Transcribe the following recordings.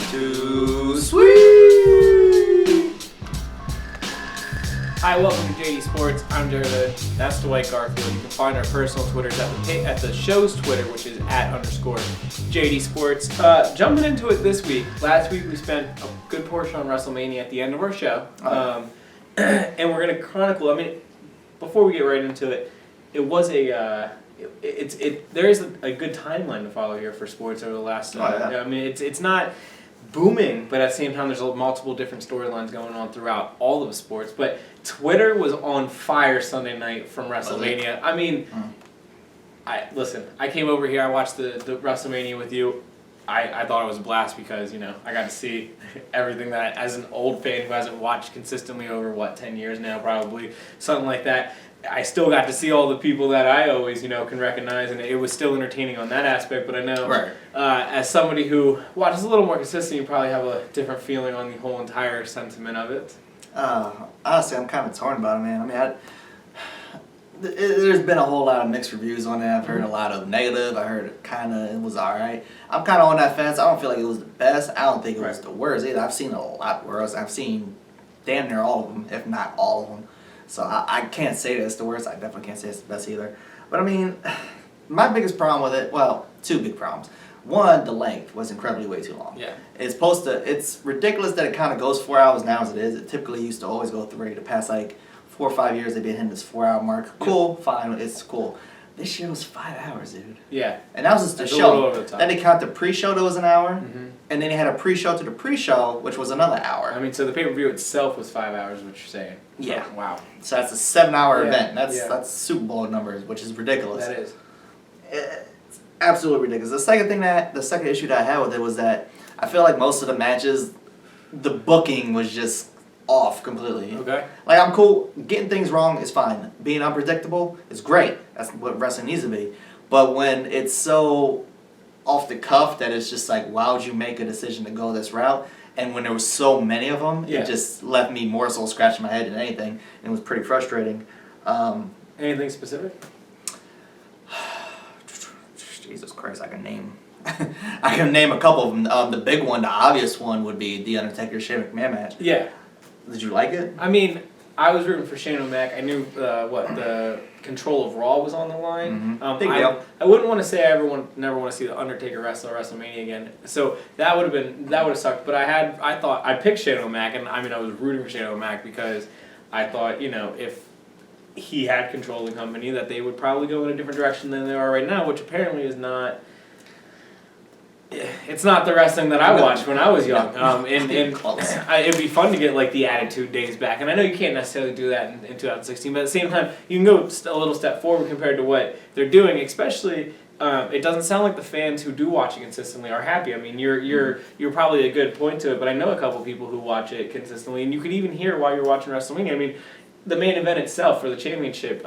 Too sweet! Hi, welcome to JD Sports. I'm Jarrett. That's Dwight Garfield. You can find our personal Twitters at the show's Twitter, which is @_JD Sports. Jumping into it this week. Last week we spent a good portion on WrestleMania at the end of our show. And we're going to chronicle, before we get right into it, it was there is a good timeline to follow here for sports over the last. It's not booming, but at the same time, there's multiple different storylines going on throughout all of sports. But Twitter was on fire Sunday night from WrestleMania. I came over here. I watched the WrestleMania with you. I thought it was a blast because I got to see everything that, as an old fan who hasn't watched consistently over 10 years now, probably something like that. I still got to see all the people that I always, can recognize, and it was still entertaining on that aspect. But I know, as somebody who watches a little more consistent, you probably have a different feeling on the whole entire sentiment of it. Honestly, I'm kind of torn about it, man. There's been a whole lot of mixed reviews on it. I've heard a lot of negative. I heard it was alright. I'm kind of on that fence. I don't feel like it was the best. I don't think it was the worst either. I've seen a lot worse. I've seen damn near all of them, if not all of them. So I can't say that it's the worst. I definitely can't say it's the best either. But my biggest problem with it, two big problems. One, the length was incredibly way too long. Yeah. It's ridiculous that it kind of goes 4 hours now as it is. It typically used to always go 3. The past 4 or 5 years they've been hitting this 4 hour mark. Cool, fine, it's cool. This year was 5 hours, dude. Yeah. And that was just the show. Then they count the pre-show that was an hour, and then they had a pre-show to the pre-show, which was another hour. So the pay-per-view itself was 5 hours, is what you're saying. Yeah. Oh, wow. So that's a 7-hour event. That's Super Bowl numbers, which is ridiculous. That is. It's absolutely ridiculous. The second issue that I had with it was that I feel like most of the matches, the booking was just off completely. Okay. I'm cool. Getting things wrong is fine. Being unpredictable is great. That's what wrestling needs to be. But when it's so off the cuff that it's just why would you make a decision to go this route? And when there was so many of them, it just left me more so scratching my head than anything. And it was pretty frustrating. Anything specific? Jesus Christ, I can name a couple of them. The big one, the obvious one, would be the Undertaker Shane McMahon match. Yeah. Did you like it? I was rooting for Shane O'Mac. I knew the control of Raw was on the line. Big deal. I wouldn't want to say I never want to see the Undertaker wrestle WrestleMania again. So that would have sucked. But I picked Shane O'Mac, and I was rooting for Shane O'Mac because I thought if he had control of the company that they would probably go in a different direction than they are right now, which apparently is not. It's not the wrestling that I watched when I was young, it'd be fun to get the Attitude Days back. And I know you can't necessarily do that in 2016, but at the same time, you can go a little step forward compared to what they're doing. Especially, it doesn't sound like the fans who do watch it consistently are happy. You're probably a good point to it, but I know a couple people who watch it consistently, and you could even hear while you're watching WrestleMania. The main event itself for the championship,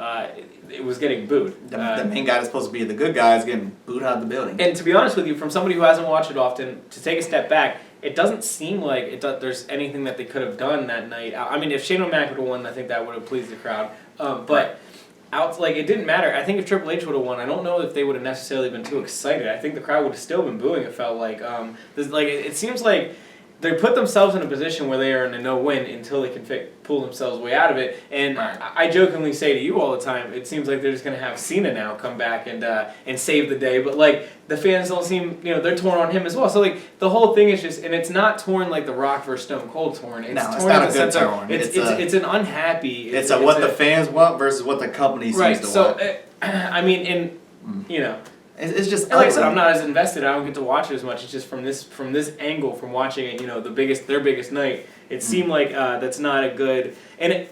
it was getting booed. The main guy that's supposed to be the good guy is getting booed out of the building. And to be honest with you, from somebody who hasn't watched it often, to take a step back, it doesn't seem like there's anything that they could have done that night. If Shane O'Mac would have won, I think that would have pleased the crowd. But it didn't matter. I think if Triple H would have won, I don't know if they would have necessarily been too excited. I think the crowd would have still been booing. It felt like it seems like they put themselves in a position where they are in a no-win until they can pull themselves way out of it. And I jokingly say to you all the time, it seems like they're just going to have Cena now come back and save the day. But the fans don't seem, they're torn on him as well. So the whole thing is just, and it's not torn like The Rock versus Stone Cold torn. It's torn not in a the good sense torn. of it's an unhappy. It's what the fans want versus what the company seems to want. It's just like I said, I'm not as invested. I don't get to watch it as much. It's just from this angle, from watching it, their biggest night. It seemed like that's not a good. And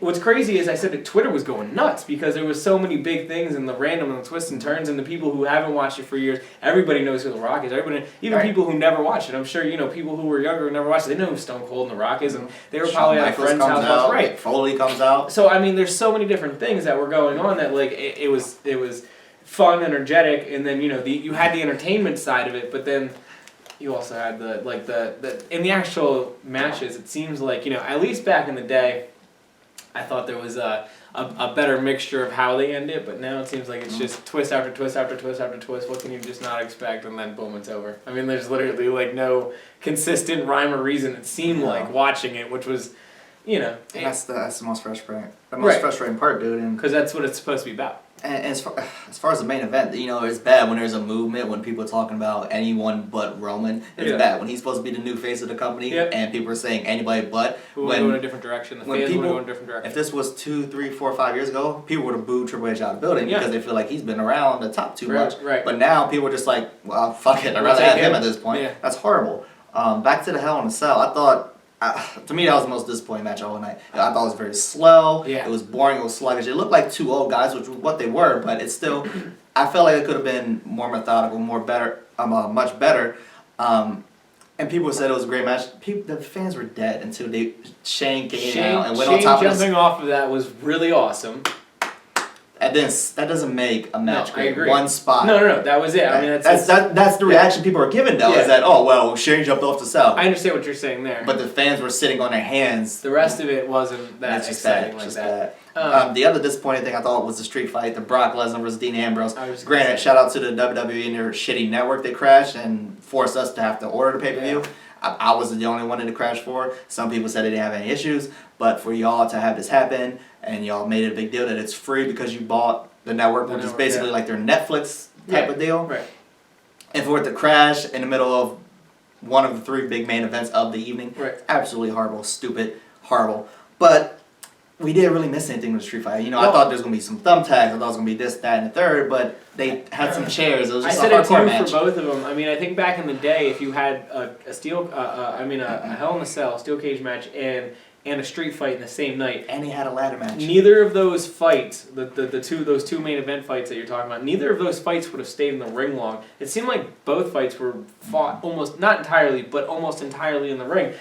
what's crazy is I said that Twitter was going nuts because there was so many big things and the random and the twists and turns and the people who haven't watched it for years. Everybody knows who The Rock is. Everybody, even people who never watched it. I'm sure people who were younger who never watched it. They know who Stone Cold and The Rock is, and they were probably at a friend's house. Right. Foley comes out. So there's so many different things that were going on that it was fun, energetic, and then you had the entertainment side of it, but then you also had the in the actual matches. It seems like at least back in the day, I thought there was a better mixture of how they end it, but now it seems like it's just twist after twist after twist after twist. What can you just not expect? And then boom, it's over. I mean, there's literally like no consistent rhyme or reason, it seemed like, watching it, which was, you know. That's the most frustrating. The most frustrating part, dude. Because that's what it's supposed to be about. And as far as the main event, you know, it's bad when there's a movement, when people are talking about anyone but Roman. It's bad when he's supposed to be the new face of the company, and people are saying anybody but. Who would go in a different direction? The fans would go in a different direction. If this was 2, 3, 4, 5 years ago, people would have booed Triple H out of the building because they feel like he's been around the top too much. Right. But now people are just like, well, fuck it, I'd rather have him at this point. Yeah. That's horrible. Back to the Hell in a Cell, I thought. To me, that was the most disappointing match of the whole night. I thought it was very slow. Yeah. It was boring. It was sluggish. It looked like two old guys, which was what they were, but it's still. I felt like it could have been more methodical, much better. And people said it was a great match. The fans were dead until Shane came out and went on top of us. Jumping off of that was really awesome. And then that doesn't make a match great. I agree. One spot. No, that was it. I mean, that's the reaction people are giving though. Is that Shane jumped off the cell. I understand what you're saying there. But the fans were sitting on their hands. The rest of it wasn't that exciting like that. The other disappointing thing I thought was the street fight, the Brock Lesnar versus Dean Ambrose. Granted, shout out to the WWE and their shitty network that crashed and forced us to have to order the pay-per-view. Yeah. I wasn't the only one in the crash for. Some people said they didn't have any issues, but for y'all to have this happen and y'all made it a big deal that it's free because you bought the network, which is basically like their Netflix type of deal. Right. And for it to crash in the middle of one of the 3 big main events of the evening, absolutely horrible, stupid, horrible. But we didn't really miss anything with the street fight. You know, I thought there was going to be some thumbtacks, I thought it was going to be this, that, and the third, but they had some chairs. It was just a hardcore match. For both of them. I mean, I think back in the day, if you had a Hell in a Cell, steel cage match, and a street fight in the same night. And he had a ladder match. Neither of those fights, those two main event fights that you're talking about, neither of those fights would have stayed in the ring long. It seemed like both fights were fought almost, not entirely, but almost entirely in the ring.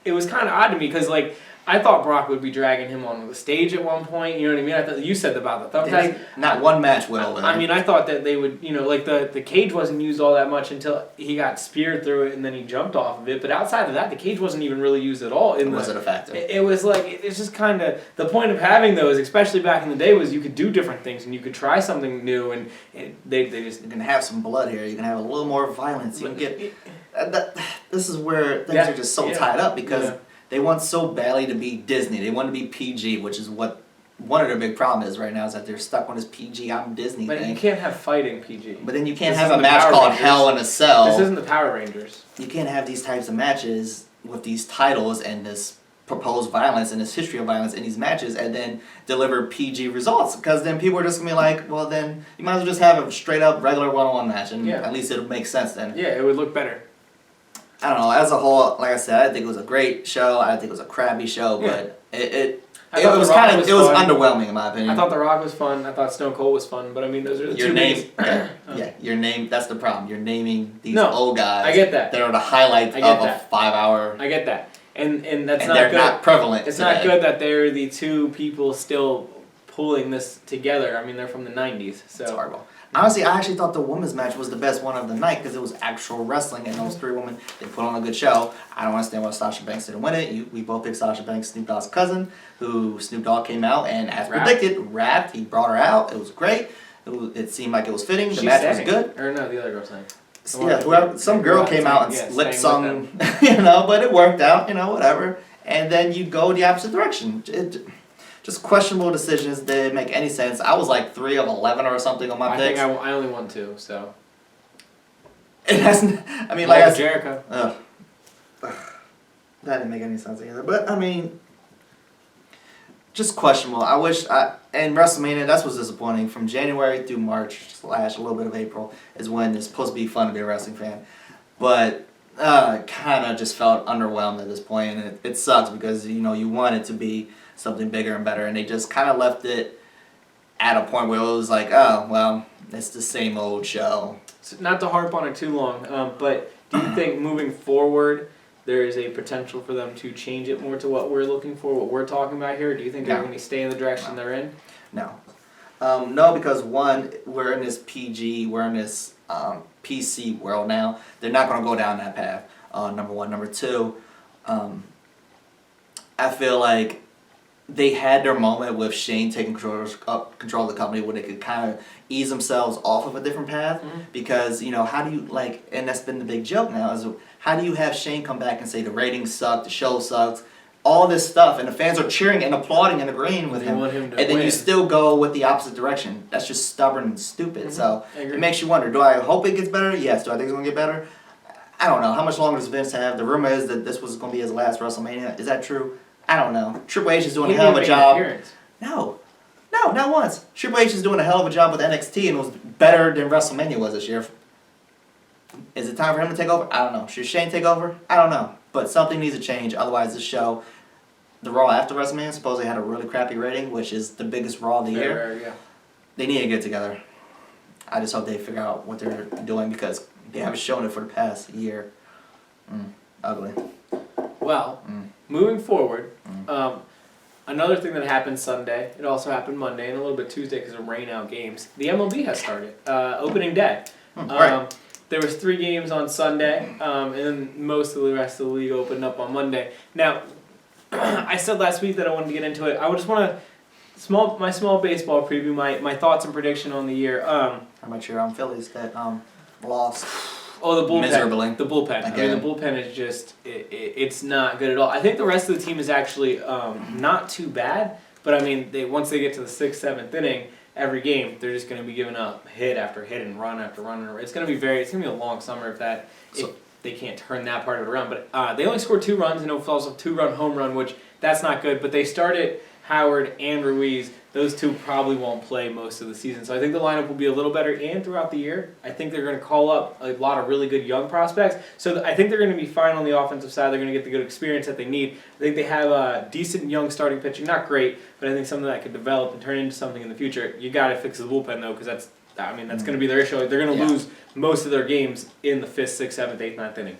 It was kind of odd to me because, like, I thought Brock would be dragging him on the stage at one point. You know what I mean? I thought you said about the thumbtacks. Not one match went over. I mean, I thought that they would, you know, like the cage wasn't used all that much until he got speared through it and then he jumped off of it. But outside of that, the cage wasn't even really used at all. It wasn't effective. It was like, it's just kind of, the point of having those, especially back in the day, was you could do different things and you could try something new and they just... You can have some blood here. You can have a little more violence. You can get... This is where things are just so tied up because... Yeah. They want so badly to be Disney. They want to be PG, which is what one of their big problems is right now, is that they're stuck on this PG, I'm Disney thing. But you can't have fighting PG. But then you can't have a match called Hell in a Cell. This isn't the Power Rangers. You can't have these types of matches with these titles and this proposed violence and this history of violence in these matches and then deliver PG results. Because then people are just going to be like, well then, you might as well just have a straight up regular one-on-one match and at least it'll make sense then. Yeah, it would look better. I don't know, as a whole, like I said, I think it was a great show. I think it was a crappy show, but it was underwhelming in my opinion. I thought The Rock was fun. I thought Stone Cold was fun, but I mean, those are the two names. Your name, that's the problem. You're naming these old guys. I get that. That are the highlight of a 5-hour. I get that. And that's not good. They're not prevalent It's not good that they're the two people still pulling this together. I mean, they're from the 90s, so. It's horrible. Honestly, I actually thought the women's match was the best one of the night because it was actual wrestling and those 3 women, they put on a good show. I don't understand why Sasha Banks didn't win it. We both picked Sasha Banks, Snoop Dogg's cousin, who Snoop Dogg came out and, as predicted, rapped. He brought her out. It was great. It seemed like it was fitting. The match was good. Or no, the other girl sang. Yeah, some girl came out and lip sung, but it worked out, whatever. And then you go the opposite direction. Just questionable decisions didn't make any sense. I was like 3 of 11 or something on my picks. I think I only won 2, so. It hasn't. I mean, like Jericho. That didn't make any sense either. But I mean, just questionable. I wish and WrestleMania. That's what's disappointing. From January through March / a little bit of April is when it's supposed to be fun to be a wrestling fan, but kind of just felt underwhelmed at this point, and it sucks because you want it to be something bigger and better, and they just kind of left it at a point where it was like, oh, well, it's the same old show. So not to harp on it too long, but do you think moving forward there is a potential for them to change it more to what we're looking for, what we're talking about here? Do you think they're going to stay in the direction they're in? No. No, because one, we're in this PG, we're in this PC world now. They're not going to go down that path, number one. Number two, I feel like they had their moment with Shane taking control of the company where they could kind of ease themselves off of a different path. Because, how do you, and that's been the big joke now, is how do you have Shane come back and say the ratings suck, the show sucks, all this stuff, and the fans are cheering and applauding and agreeing with him, want him to and then win. you still go with the opposite direction. That's just stubborn and stupid. So it makes you wonder, do I hope it gets better? Yes. Do I think it's going to get better? I don't know. How much longer does Vince have? The rumor is that this was going to be his last WrestleMania. Is that true? I don't know. Triple H is doing a hell of a job. No, not once. Triple H is doing a hell of a job with NXT and was better than WrestleMania was this year. Is it time for him to take over? I don't know. Should Shane take over? I don't know. But something needs to change. Otherwise, this show, the Raw after WrestleMania, supposedly had a really crappy rating, which is the biggest Raw of the year. Yeah. They need to get together. I just hope they figure out what they're doing because they haven't shown it for the past year. Ugly. Well, moving forward, another thing that happened Sunday, it also happened Monday and a little bit Tuesday because of rain out games. The MLB has started, opening day. Right. There was 3 games on Sunday, and then most of the rest of the league opened up on Monday. Now, I said last week that I wanted to get into it. I would just want to my small baseball preview, my thoughts and prediction on the year. How about your Phillies that lost? Oh, the bullpen. Miserably. The bullpen. Again. I mean, the bullpen is just, it's not good at all. I think the rest of the team is actually not too bad, but I mean, once they get to the 6th, 7th inning, every game, they're just going to be giving up hit after hit and run after run. It's going to be a long summer if they can't turn that part of it around. But they only scored 2 runs, and it was a 2-run home run, which that's not good. But they started Howard and Ruiz. Those 2 probably won't play most of the season. So I think the lineup will be a little better and throughout the year. I think they're going to call up a lot of really good young prospects. So I think they're going to be fine on the offensive side. They're going to get the good experience that they need. I think they have a decent young starting pitching. Not great, but I think something that could develop and turn into something in the future. You got to fix the bullpen, though, because that's going to be their issue. They're going to lose most of their games in the 5th, 6th, 7th, 8th, 9th inning.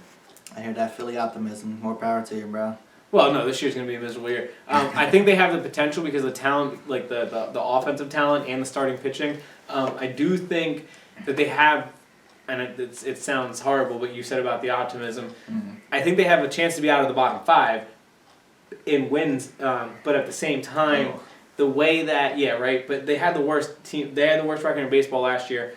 I hear that Philly optimism. More power to you, bro. Well, no, this year's going to be a miserable year. I think they have the potential because of the talent, like the offensive talent and the starting pitching. I do think that they have, and it sounds horrible, but you said about the optimism. I think they have a chance to be out of the bottom 5 in wins, but at the same time, the way that, but they had the worst team. They had the worst record in baseball last year.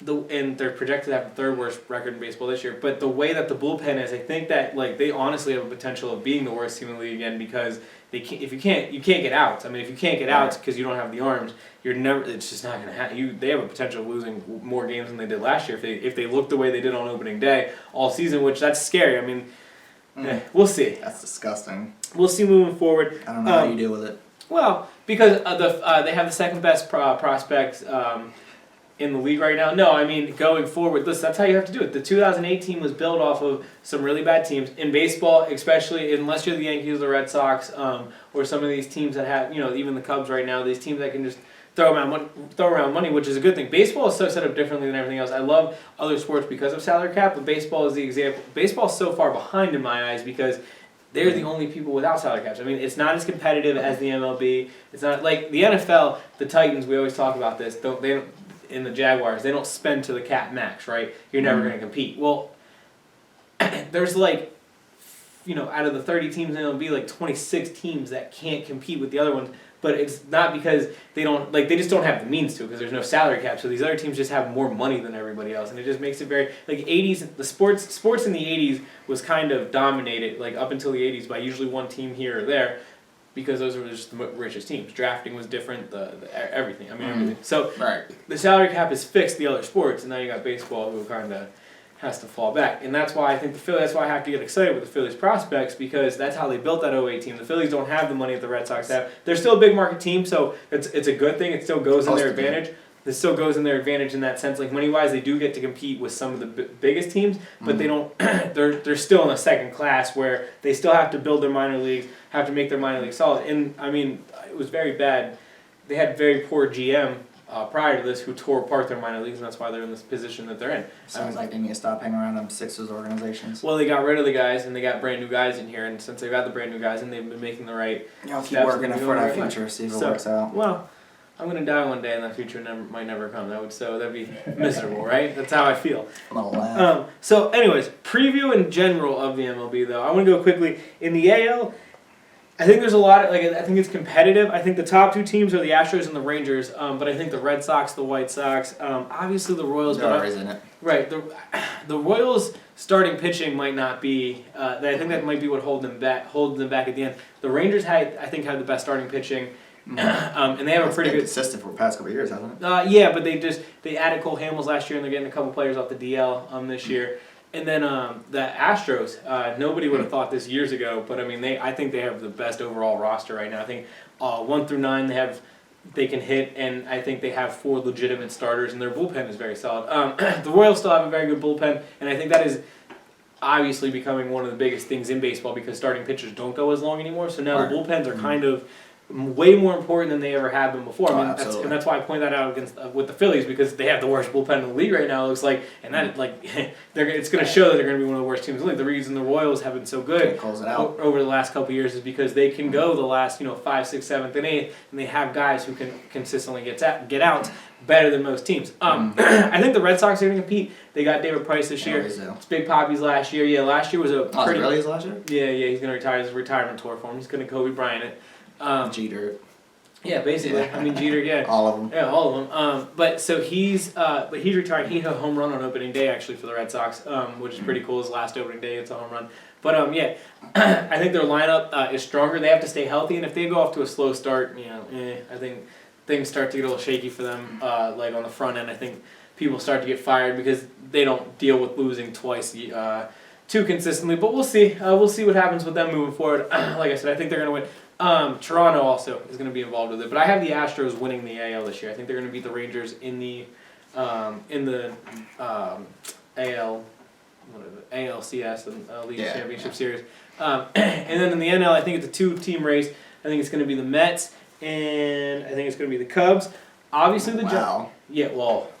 And they're projected to have the 3rd worst record in baseball this year. But the way that the bullpen is, I think that they honestly have a potential of being the worst team in the league again because you can't get outs. I mean, if you can't get outs because you don't have the arms, it's just not going to happen. They have a potential of losing more games than they did last year if they look the way they did on opening day all season, which that's scary. I mean, we'll see. That's disgusting. We'll see moving forward. I don't know how you deal with it. Well, because they have the 2nd best prospects. In the league right now? No, I mean, going forward, listen, that's how you have to do it. The 2008 team was built off of some really bad teams. In baseball, especially, unless you're the Yankees or the Red Sox, or some of these teams that have, even the Cubs right now, these teams that can just throw around money, which is a good thing. Baseball is so set up differently than everything else. I love other sports because of salary cap, but baseball is the example. Baseball is so far behind in my eyes because they're the only people without salary caps. I mean, it's not as competitive as the MLB. It's not like the NFL, the Titans, we always talk about this, in the Jaguars, they don't spend to the cap max, right? You're never going to compete. Well, there's out of the 30 teams in MLB, 26 teams that can't compete with the other ones. But it's not because they just don't have the means to because there's no salary cap. So these other teams just have more money than everybody else, and it just makes it very 80s. The sports in the 80s was kind of dominated up until the 80s by usually one team here or there. Because those were just the richest teams. Drafting was different, everything. I mean, everything. So the salary cap has fixed the other sports, and now you got baseball who kind of has to fall back. And that's why I think that's why I have to get excited with the Phillies prospects because that's how they built that 08 team. The Phillies don't have the money that the Red Sox have. They're still a big market team, so it's a good thing. It still goes in their advantage. It still goes in their advantage in that sense. Money-wise, they do get to compete with some of the biggest teams, but they don't. They're still in a second class where they still have to build their minor leagues, have to make their minor league solid. And I mean, it was very bad. They had very poor GM prior to this who tore apart their minor leagues, and that's why they're in this position that they're in. Sounds like they need to stop hanging around them Sixers organizations. Well, they got rid of the guys, and they got brand new guys in here, and since they got the brand new guys, and they've been making the right. I'll keep working for that future, see if it works out. Well, I'm gonna die one day, and that future might never come. That'd be miserable, right? That's how I feel. I'm gonna laugh. So, anyways, preview in general of the MLB, though. I want to go quickly in the AL. I think there's a lot of, I think it's competitive. I think the top 2 teams are the Astros and the Rangers, but I think the Red Sox, the White Sox, obviously the Royals. They're always in it. Right. The Royals starting pitching might not be. I think that might be what holds them back at the end. The Rangers had the best starting pitching, and they have a pretty good consistent for the past couple of years, hasn't it? Yeah, but they added Cole Hamels last year, and they're getting a couple players off the DL this year. And then the Astros, nobody would have thought this years ago, but I mean, I think they have the best overall roster right now. I think 1 through 9 they can hit, and I think they have 4 legitimate starters, and their bullpen is very solid. The Royals still have a very good bullpen, and I think that is obviously becoming one of the biggest things in baseball because starting pitchers don't go as long anymore. So now the bullpens are kind of way more important than they ever have been before. I mean, that's why I point that out against with the Phillies because they have the worst bullpen in the league right now. It looks like, and that it's going to show that they're going to be one of the worst teams in the league. The reason the Royals have been so good over the last couple of years is because they can go the last 5th, 6th, 7th, and 8th, and they have guys who can consistently get out better than most teams. I think the Red Sox are going to compete. They got David Price this year. It's Big Poppy's last year. Yeah, last year was a pretty. Really his last year? Yeah, he's going to retire. It's a retirement tour for him. He's going to Kobe Bryant it. Jeter. Yeah, basically. I mean, Jeter, yeah. All of them. Yeah, all of them. But he's retired. He hit a home run on opening day, actually, for the Red Sox, which is pretty cool. His last opening day, it's a home run. But, yeah, I think their lineup is stronger. They have to stay healthy, and if they go off to a slow start, I think things start to get a little shaky for them, like on the front end. I think people start to get fired because they don't deal with losing twice too consistently. But we'll see. We'll see what happens with them moving forward. Like I said, I think they're going to win. Toronto also is going to be involved with it, but I have the Astros winning the AL this year. I think they're going to beat the Rangers in the AL, ALCS and League Championship Series. And then in the NL, I think it's a 2-team race. I think it's going to be the Mets and I think it's going to be the Cubs. Obviously the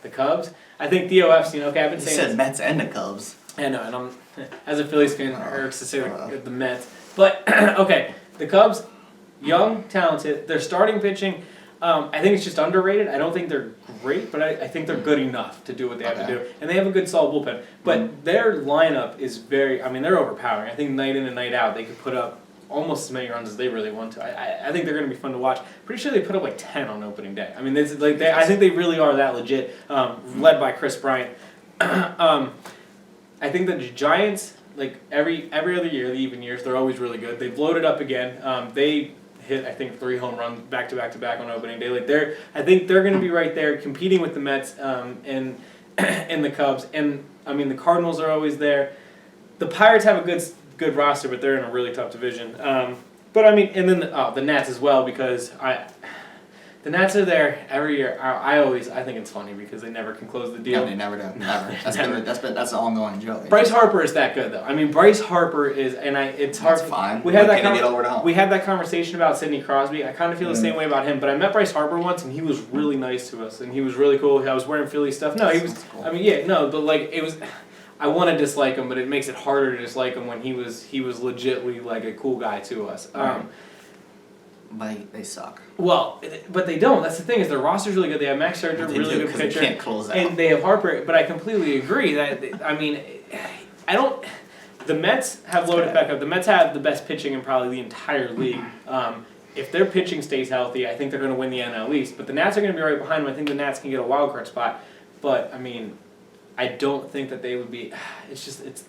the Cubs. I think Theo Epstein. Okay, I've been saying. You said Mets and the Cubs. I know, and I'm as a Phillies fan, it hurts to say the Mets, but okay, the Cubs. Young, talented. Their starting pitching, I think it's just underrated. I don't think they're great, but I think they're good enough to do what they have to do. And they have a good, solid bullpen. But their lineup is they're overpowering. I think night in and night out, they could put up almost as many runs as they really want to. I think they're going to be fun to watch. Pretty sure they put up like 10 on opening day. I mean, I think they really are that legit, led by Chris Bryant. I think the Giants, like every other year, the even years, they're always really good. They've loaded up again. They hit, I think, 3 home runs back to back on opening day. I think they're going to be right there competing with the Mets and the Cubs. And I mean, the Cardinals are always there. The Pirates have a good roster, but they're in a really tough division. But I mean, and then the Nats as well because the Nats are there every year. I think it's funny because they never can close the deal. No, they never do. Never. That's an ongoing joke. Bryce Harper is that good though. I mean, Bryce Harper is, and it's hard. That's fine. We had that conversation about Sidney Crosby. I kind of feel the same way about him. But I met Bryce Harper once, and he was really nice to us, and he was really cool. I was wearing Philly stuff. No, he was. Cool. I mean, yeah, no, but like it was. I want to dislike him, but it makes it harder to dislike him when he was legitly like a cool guy to us. They suck. Well, but they don't. That's the thing is their roster's really good. They have Max Scherzer, really good pitcher, they can't close out. And they have Harper. But I completely agree that I mean, I don't. The Mets have loaded back up. The Mets have the best pitching in probably the entire league. If their pitching stays healthy, I think they're going to win the NL East. But the Nats are going to be right behind them. I think the Nats can get a wild card spot. But I mean, I don't think that they would be.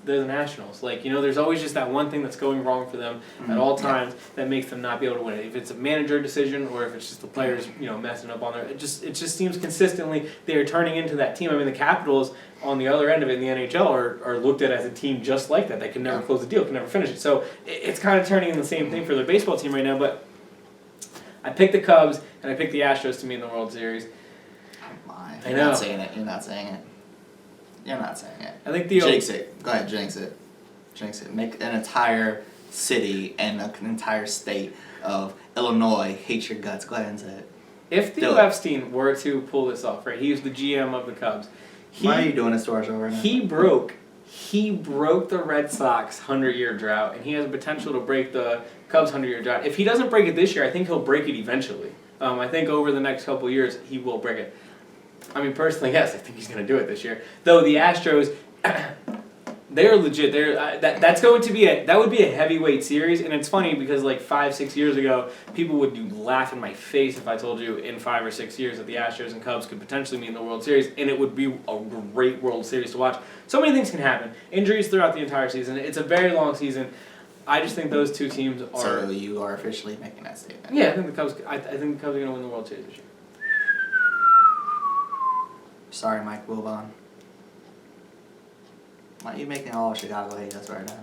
They're the Nationals. Like there's always just that one thing that's going wrong for them at all times that makes them not be able to win it. If it's a manager decision or if it's just the players messing up on there, it just seems consistently they are turning into that team. I mean the Capitals on the other end of it in the NHL are looked at as a team just like that. They can never close the deal, can never finish it. So it's kind of turning into the same thing for their baseball team right now. But I picked the Cubs and I picked the Astros to meet in the World Series. I know. You're not saying it. You're not saying it. I think jinx it. Go ahead, jinx it. Jinx it. Make an entire city and an entire state of Illinois hate your guts. Go ahead and say it. If Theo Epstein were to pull this off, right? He was the GM of the Cubs. Why are you doing this to our show right now? He broke the Red Sox 100-year drought, and he has the potential to break the Cubs 100-year drought. If he doesn't break it this year, I think he'll break it eventually. I think over the next couple of years, he will break it. I mean, personally, yes, I think he's going to do it this year. Though the Astros, They're legit. That's going to be that would be a heavyweight series, and it's funny because like 5-6 years ago, people would laugh in my face if I told you in 5 or 6 years that the Astros and Cubs could potentially meet in the World Series, and it would be a great World Series to watch. So many things can happen. Injuries throughout the entire season. It's a very long season. I just think those two teams are. So you are officially making that statement. Yeah, I think the Cubs. I think the Cubs are going to win the World Series this year. Sorry, Mike Wilbon. Why are you making all of Chicago hate us right now?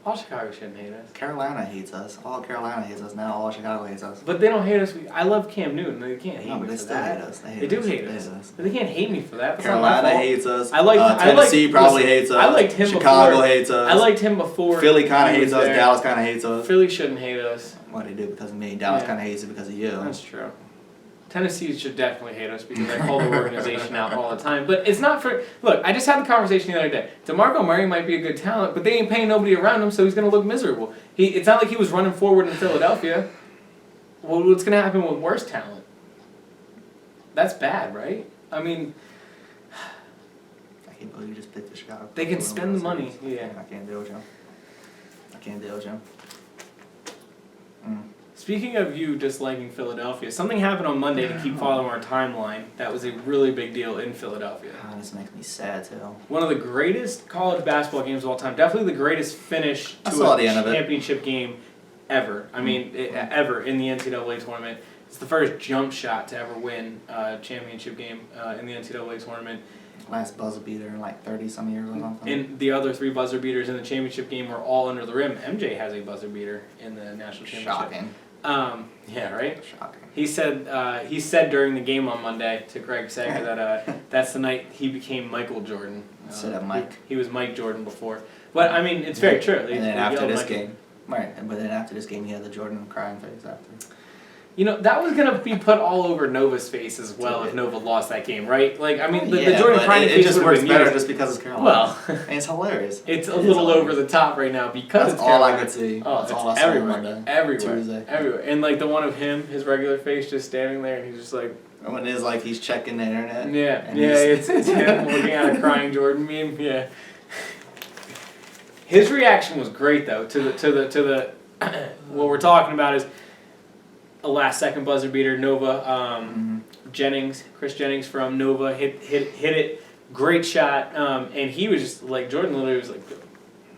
All Chicago shouldn't hate us. Carolina hates us. All Carolina hates us. Now all Chicago hates us. But they don't hate us. I love Cam Newton. They can't hate No, me but they for still that. hate us. They do hate us. But they can't hate me for that. That's not my Carolina fault. hates us. Tennessee probably hates us. I liked him Chicago before. hates us. I liked him before. Philly kind of he hates was us. there. Dallas kind of hates us. Philly shouldn't hate us. Well, they do because of me. Dallas Yeah. kind of hates it because of you. That's true. Tennessee should definitely hate us because I call the organization out all the time. But it's not for... Look, I just had the conversation the other day. DeMarco Murray might be a good talent, but they ain't paying nobody around him, so he's going to look miserable. It's not like he was running forward in Philadelphia. Well, what's going to happen with worse talent? That's bad, right? I mean... I can't believe you just picked the Chicago. They can spend the money, yeah. I can't deal with you. I can't deal with you. Speaking of you disliking Philadelphia, something happened on Monday to keep following our timeline. That was a really big deal in Philadelphia. God, this makes me sad too. One of the greatest college basketball games of all time. Definitely the greatest finish to a championship game ever. I mean, ever in the NCAA tournament. It's the first jump shot to ever win a championship game in the NCAA tournament. Last buzzer beater in like 30-some years or something. And the other 3 buzzer beaters in the championship game were all under the rim. MJ has a buzzer beater in the national championship. Shocking. Yeah, right? Shocking. He said during the game on Monday to Greg Sager that that's the night he became Michael Jordan. Instead of Mike. He was Mike Jordan before. But, I mean, it's very true. And then after this game. Right, but then after this game he had the Jordan crying face after. You know, that was going to be put all over Nova's face as well if Nova lost that game, right? Like, I mean, the Jordan crying face just works better just because it's Carolina. Well, and it's hilarious. It's a little over the top right now because that's it's Carolina. all I could see. Oh, that's all I saw everywhere. Everywhere. Tuesday. Everywhere. And, like, the one of him, his regular face just standing there, and he's just like... When it is like he's checking the internet. Yeah, it's him looking at a crying Jordan meme, yeah. His reaction was great, though, to the what we're talking about is a last-second buzzer beater. Nova, Chris Jennings from Nova hit it, great shot, and he was just like Jordan literally was like,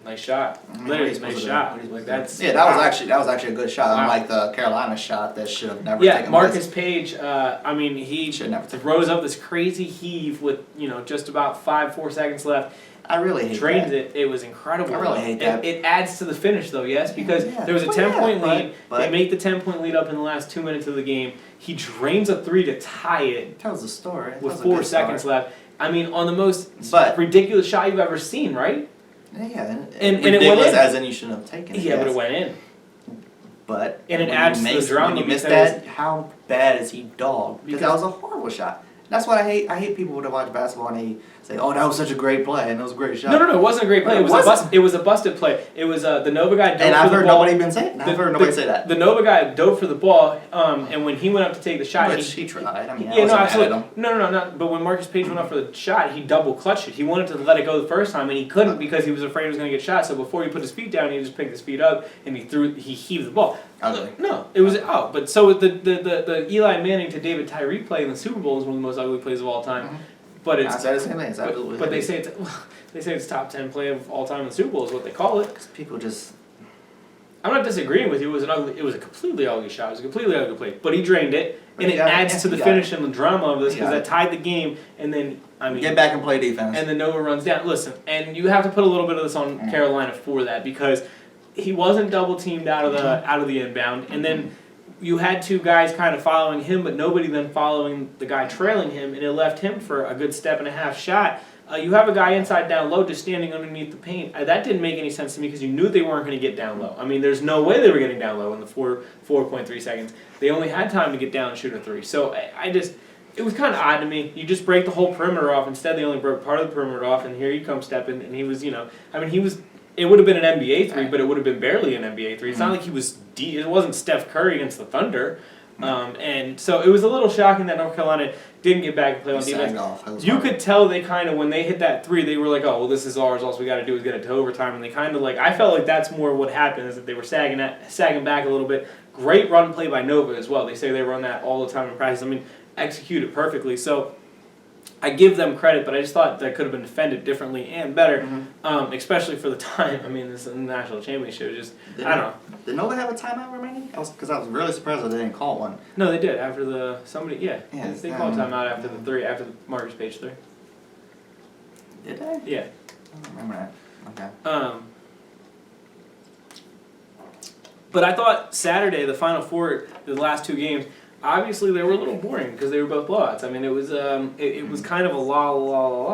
nice shot, literally nice shot. Like that's that was actually a good shot, unlike the Carolina shot that should have never taken Marcus place. Page. I mean he throws up this crazy heave with just about 4 seconds left. I really hate drains that. it was incredible. I really hate that. It adds to the finish though, yes, because there was a 10-point lead. But they make the 10-point lead up in the last 2 minutes of the game. He drains a 3 to tie it. Tells the story. With 4 seconds left. I mean, on the most ridiculous shot you've ever seen, right? Yeah, and ridiculous it went in. As in you shouldn't have taken it. Yeah, but it went in. But and it adds to the drama. When you miss that, how bad is he dogged? Because that was a horrible shot. That's what I hate. I hate people that watch basketball and they say, "Oh, that was such a great play and it was a great shot." No, it wasn't a great play. It was a busted play. It was the Nova guy dove for the ball. And I've heard nobody say that. The Nova guy dove for the ball, and when he went up to take the shot, he tried. I mean, absolutely. No. But when Marcus Page went up for the shot, he double clutched it. He wanted to let it go the first time, and he couldn't because he was afraid he was going to get shot. So before he put his feet down, he just picked his feet up and he heaved the ball. Ugly. No, it was out. But so with the Eli Manning to David Tyree play in the Super Bowl is one of the most ugly plays of all time. But it's I said the same thing. It's but they say it's top 10 play of all time in the Super Bowl is what they call it. People just. I'm not disagreeing with you. It was a completely ugly shot. It was a completely ugly play. But he drained it, and it adds to the finish and the drama of this because that tied the game. And then get back and play defense. And then Nova runs down. Listen, and you have to put a little bit of this on Carolina for that because he wasn't double teamed out of the inbound, and then you had 2 guys kind of following him, but nobody then following the guy trailing him, and it left him for a good step and a half shot. You have a guy inside down low just standing underneath the paint. That didn't make any sense to me because you knew they weren't going to get down low. I mean, there's no way they were getting down low in the 4.3 seconds. They only had time to get down and shoot a 3. So it was kind of odd to me. You just break the whole perimeter off. Instead, they only broke part of the perimeter off, and here you come stepping, and he was, it would have been an NBA 3, but it would have been barely an NBA 3. It's not like he was it wasn't Steph Curry against the Thunder, And so it was a little shocking that North Carolina didn't get back and play on defense. You could tell they kind of, when they hit that 3, they were like, oh, well, this is ours. All we got to do is get it to overtime. And they kind of I felt like that's more what happened, is that they were sagging back a little bit. Great run play by Nova as well. They say they run that all the time in practice. I mean, executed perfectly. So I give them credit, but I just thought that could have been defended differently and better, especially for the time. I mean, this is a national championship. I don't know. Did Nova have a timeout remaining? Because I was really surprised that they didn't call one. No, they did after they called timeout after the Marcus Page 3. Did they? Yeah. I don't remember that. Okay. But I thought Saturday, the Final Four, the last 2 games, obviously they were a little boring because they were both blowouts. I mean, it was it was kind of a la.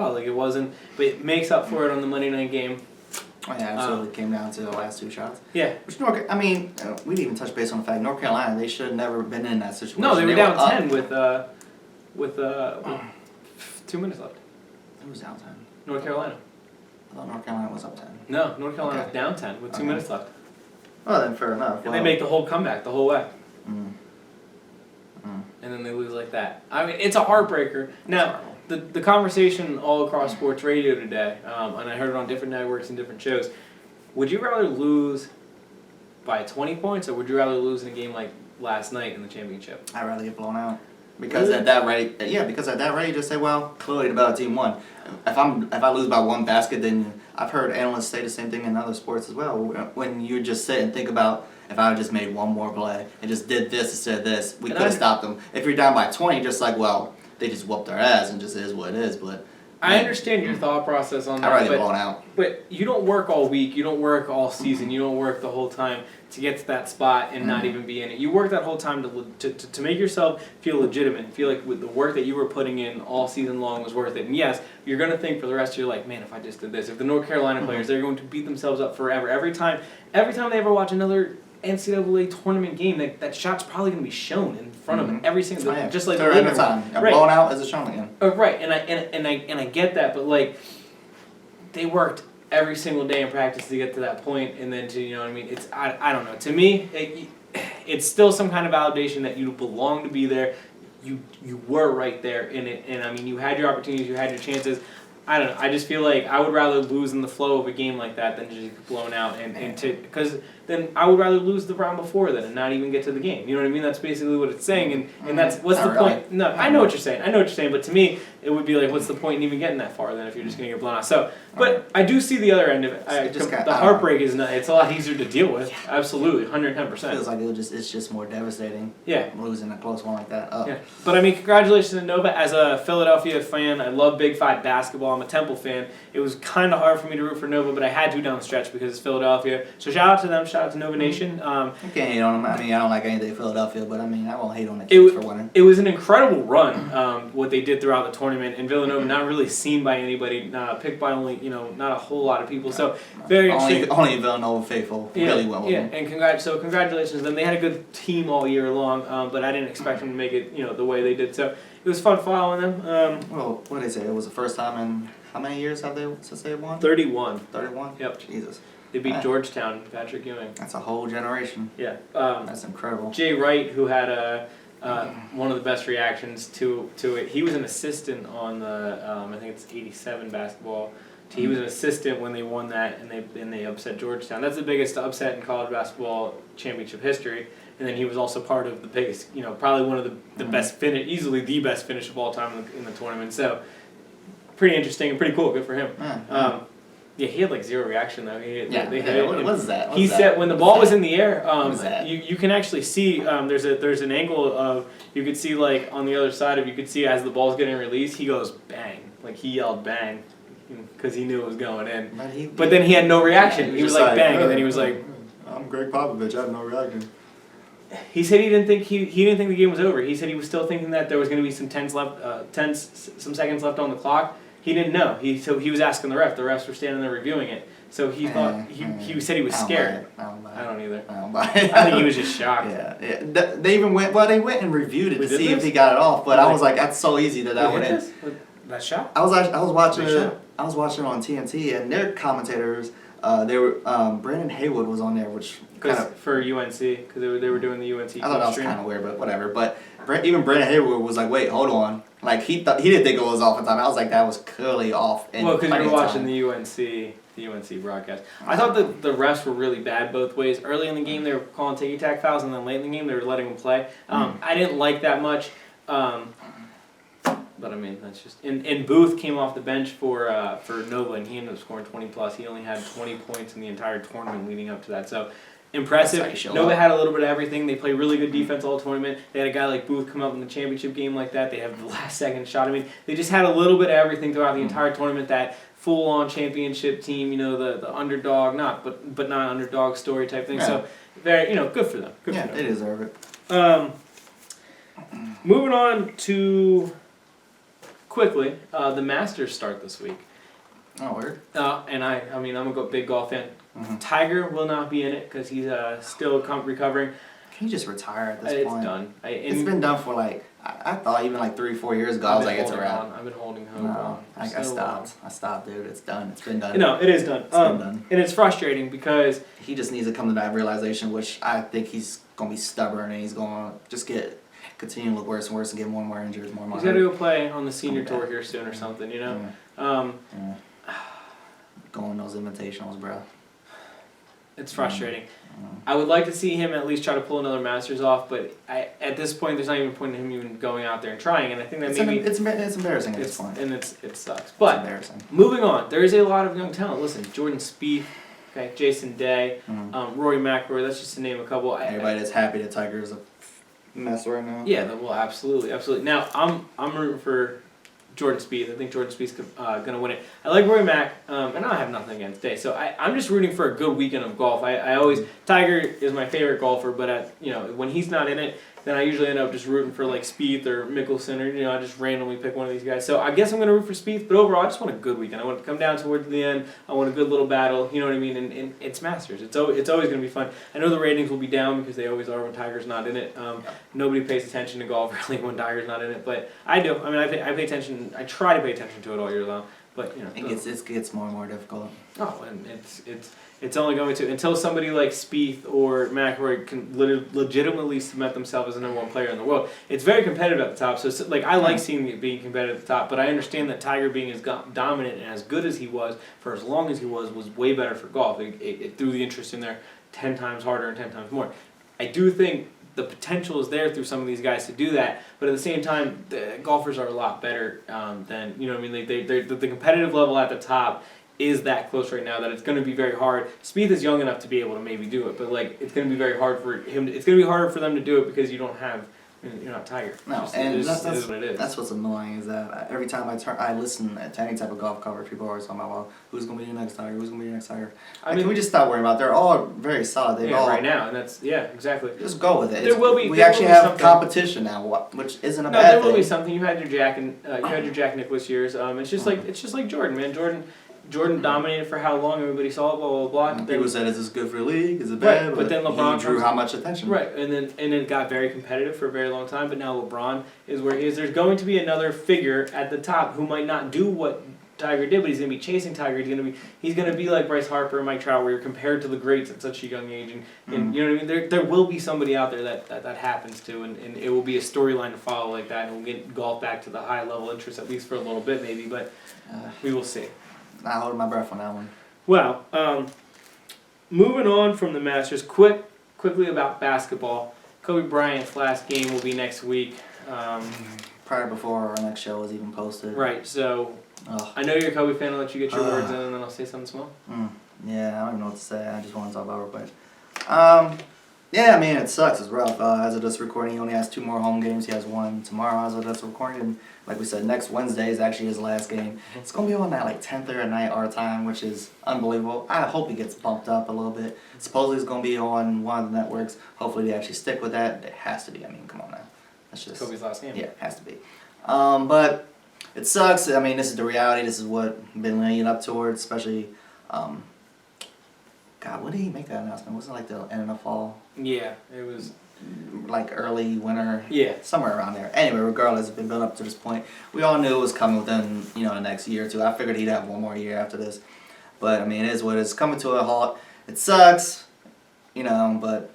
Like, it wasn't, but it makes up for it on the Monday night game. Oh, yeah, absolutely. It came down to the last 2 shots. Yeah. Which we didn't even touch base on the fact North Carolina, they should have never been in that situation. No, they were down 10 with 2 minutes left. Who was down 10? North Carolina. I thought North Carolina was up 10. No, North Carolina was down 10 with 2 minutes left. Well, then fair enough. And they make the whole comeback the whole way. Mm. And then they lose like that. I mean, it's a heartbreaker. Now, the conversation all across sports radio today, and I heard it on different networks and different shows, would you rather lose by 20 points, or would you rather lose in a game like last night in the championship? I'd rather get blown out. Because at that rate, you just say, well, clearly the better team won. If I lose by 1 basket, then I've heard analysts say the same thing in other sports as well. When you just sit and think about, if I just made one more play and just did this instead of this, we could have stopped them. If you're down by 20, just like, well, they just whooped their ass and just is what it is. But I understand your thought process on that. I'd rather get blown out. But you don't work all week, you don't work all season, you don't work the whole time to get to that spot and not even be in it. You work that whole time to make yourself feel legitimate, feel like with the work that you were putting in all season long was worth it. And yes, you're going to think for the rest of your life, man, if I just did this. If the North Carolina players, they're going to beat themselves up forever. Every time they ever watch another NCAA tournament game, that shot's probably going to be shown in front of them every single day, just like the time. Right. Blown out as a shown again. Right, and I get that, but like, they worked every single day in practice to get to that point, and then to, you know what I mean? It's I don't know. To me, it's still some kind of validation that you belong to be there. You were right there in it, and I mean, you had your opportunities, you had your chances. I don't know. I just feel like I would rather lose in the flow of a game like that than just get blown out, because then I would rather lose the round before then and not even get to the game. You know what I mean? That's basically what it's saying, and that's what's the point? No, I know what you're saying. But to me, it would be like, what's the point in even getting that far then if you're just gonna get blown out? So, but I do see the other end of it. The heartbreak is not. It's a lot easier to deal with. Yeah. Absolutely, 110%. Feels like it's just more devastating. Yeah, losing a close one like that. Yeah, but I mean, congratulations to Nova. As a Philadelphia fan, I love Big 5 basketball. I'm a Temple fan. It was kind of hard for me to root for Nova, but I had to down the stretch because it's Philadelphia. So shout out to them. Shout out to Nova Nation. I can't hate on them. I mean, I don't like anything Philadelphia, but I mean, I won't hate on the kids for winning. It was an incredible run, what they did throughout the tournament, and Villanova not really seen by anybody, picked by only, not a whole lot of people. So very interesting. Only Villanova faithful really went with them. And congratulations to them. They had a good team all year long, but I didn't expect them to make it, the way they did. So it was fun following them. Well, what did they say? It was the first time in how many years have they since they won? 31. 31? Yep. Jesus. They beat Georgetown, Patrick Ewing. That's a whole generation. Yeah. That's incredible. Jay Wright, who had one of the best reactions to it. He was an assistant on the I think it's 87 basketball. He was an assistant when they won that, and they upset Georgetown. That's the biggest upset in college basketball championship history. And then he was also part of the biggest, probably one of the best finish, easily the best finish of all time in the tournament. So pretty interesting and pretty cool. Good for him. Yeah, he had like zero reaction though. What was that? He said when the ball was in the air, you can actually see there's an angle of you could see like on the other side of you could see as the ball's getting released, he goes bang, like he yelled bang because he knew it was going in. But then he had no reaction. He was like bang, and then he was like, "I'm Greg Popovich. I have no reaction." He said he didn't think the game was over. He said he was still thinking that there was going to be some some seconds left on the clock. He didn't know. So he was asking the ref. The refs were standing there reviewing it. So he thought he said he was scared. I don't either. I don't buy it. I think he was just shocked. Yeah. They even went and reviewed it to see if he got it off. But I was like, that's so easy that went in. That shot. I was watching it on TNT, and their commentators They were Brandon Haywood was on there, which kind of for UNC because they were doing the UNC. I thought that was kind of weird, but whatever. But even Brandon Haywood was like, wait, hold on. Like he didn't think it was off in time. I was like, that was clearly off. Well, because you were watching the UNC broadcast. I thought that the refs were really bad both ways. Early in the game, they were calling ticky-tack fouls, and then late in the game, they were letting them play. I didn't like that much. But I mean, that's just. And Booth came off the bench for Nova, and he ended up scoring 20 plus. He only had 20 points in the entire tournament leading up to that. So impressive. Nova had a little bit of everything. They played really good defense all tournament. They had a guy like Booth come up in the championship game like that. They have the last second shot. I mean, they just had a little bit of everything throughout the entire tournament. That full-on championship team, the underdog, but not underdog story type thing. Yeah. So very, good for them. Good for them. They deserve it. Moving on to quickly, the Masters start this week. Oh, weird. And I'm a big golf fan. Mm-hmm. Tiger will not be in it because he's still recovering. Can you just retire at this point? It's done. It's been done for I thought even 3-4 years ago. I was like, it's a wrap. I've been holding home. No, I stopped. I stopped, dude. It's done. It's been done. No, it is done. It's been done. And it's frustrating because he just needs to come to that realization, which I think he's gonna be stubborn and he's gonna just continue to look worse and worse and get more and more injured, more and more. He's got to go play on the senior tour here soon or something, Yeah. Going those invitationals, bro. It's frustrating. I would like to see him at least try to pull another Masters off, but at this point, there's not even a point in him even going out there and trying. And I think that it's embarrassing at this point. And it sucks. But it's embarrassing. Moving on, there is a lot of young talent. Listen, Jordan Spieth, okay, Jason Day, Rory McIlroy. That's just to name a couple. Everybody that's happy that Tiger is a mess right now. Yeah, well, absolutely. Now I'm rooting for Jordan Spieth. I think Jordan Spieth's gonna win it. I like Rory Mac, and I have nothing against Day. So I'm just rooting for a good weekend of golf. I always Tiger is my favorite golfer, but when he's not in it, then I usually end up just rooting for Spieth or Mickelson or I just randomly pick one of these guys. So I guess I'm gonna root for Spieth, but overall I just want a good weekend. I want to come down towards the end. I want a good little battle. You know what I mean? And it's Masters. It's always gonna be fun. I know the ratings will be down because they always are when Tiger's not in it. Nobody pays attention to golf really when Tiger's not in it, but I do. I mean, I pay attention. I try to pay attention to it all year long. But it gets more and more difficult. Oh, and it's only going to until somebody like Spieth or McIlroy can legitimately cement themselves as the number one player in the world. It's very competitive at the top. So I like seeing it being competitive at the top, but I understand that Tiger being as dominant and as good as he was for as long as he was way better for golf. It threw the interest in there 10 times harder and 10 times more. I do think the potential is there through some of these guys to do that, but at the same time, the golfers are a lot better than the competitive level at the top is that close right now that it's going to be very hard. Spieth is young enough to be able to maybe do it, but it's going to be very hard for him. It's going to be harder for them to do it because you're not Tiger. No, and that's what it is. That's what's annoying is that every time I listen to any type of golf coverage, people are always talking about, well, who's going to be your next Tiger? Who's going to be your next Tiger? Can we just stop worrying about it? They're all very solid. Right now, and that's exactly. Just go with it. We actually have competition now, which isn't a bad thing. No, there will be something. You had your Jack Nicklaus years. It's just like Jordan, man. Jordan dominated for how long? Everybody saw it, blah, blah, blah. People said, is this good for the league? Is it bad? Right, but then LeBron drew how much attention? Right, and then it got very competitive for a very long time, but now LeBron is where he is. There's going to be another figure at the top who might not do what Tiger did, but he's going to be chasing Tiger. He's going to be like Bryce Harper and Mike Trout, where you're compared to the greats at such a young age. And you know what I mean? There will be somebody out there that happens to, and it will be a storyline to follow like that, and we'll get golf back to the high level interest, at least for a little bit maybe, but we will see. Not holding my breath on that one. Well, moving on from the Masters, quickly about basketball. Kobe Bryant's last game will be next week. Probably before our next show was even posted. Right, so I know you're a Kobe fan. I'll let you get your words in, and then I'll say something small. Yeah, I don't even know what to say. I just want to talk about it real quick. Yeah, I mean, it sucks. It's rough. As of this recording, he only has 2 more home games. He has one tomorrow as of this recording. And like we said, next Wednesday is actually his last game. It's going to be on that 10:30 at night our time, which is unbelievable. I hope he gets bumped up a little bit. Supposedly it's going to be on one of the networks. Hopefully they actually stick with that. It has to be. I mean, come on now. That's just Kobe's last game. Yeah, it has to be. But it sucks. I mean, this is the reality. This is what we've been leading up towards, especially... God, when did he make that announcement? Wasn't it the end of the fall? Yeah, it was early winter. Yeah, somewhere around there. Anyway, regardless, it's been built up to this point. We all knew it was coming within the next year or two. I figured he'd have one more year after this. But I mean, it is what it is. Coming to a halt. It sucks, but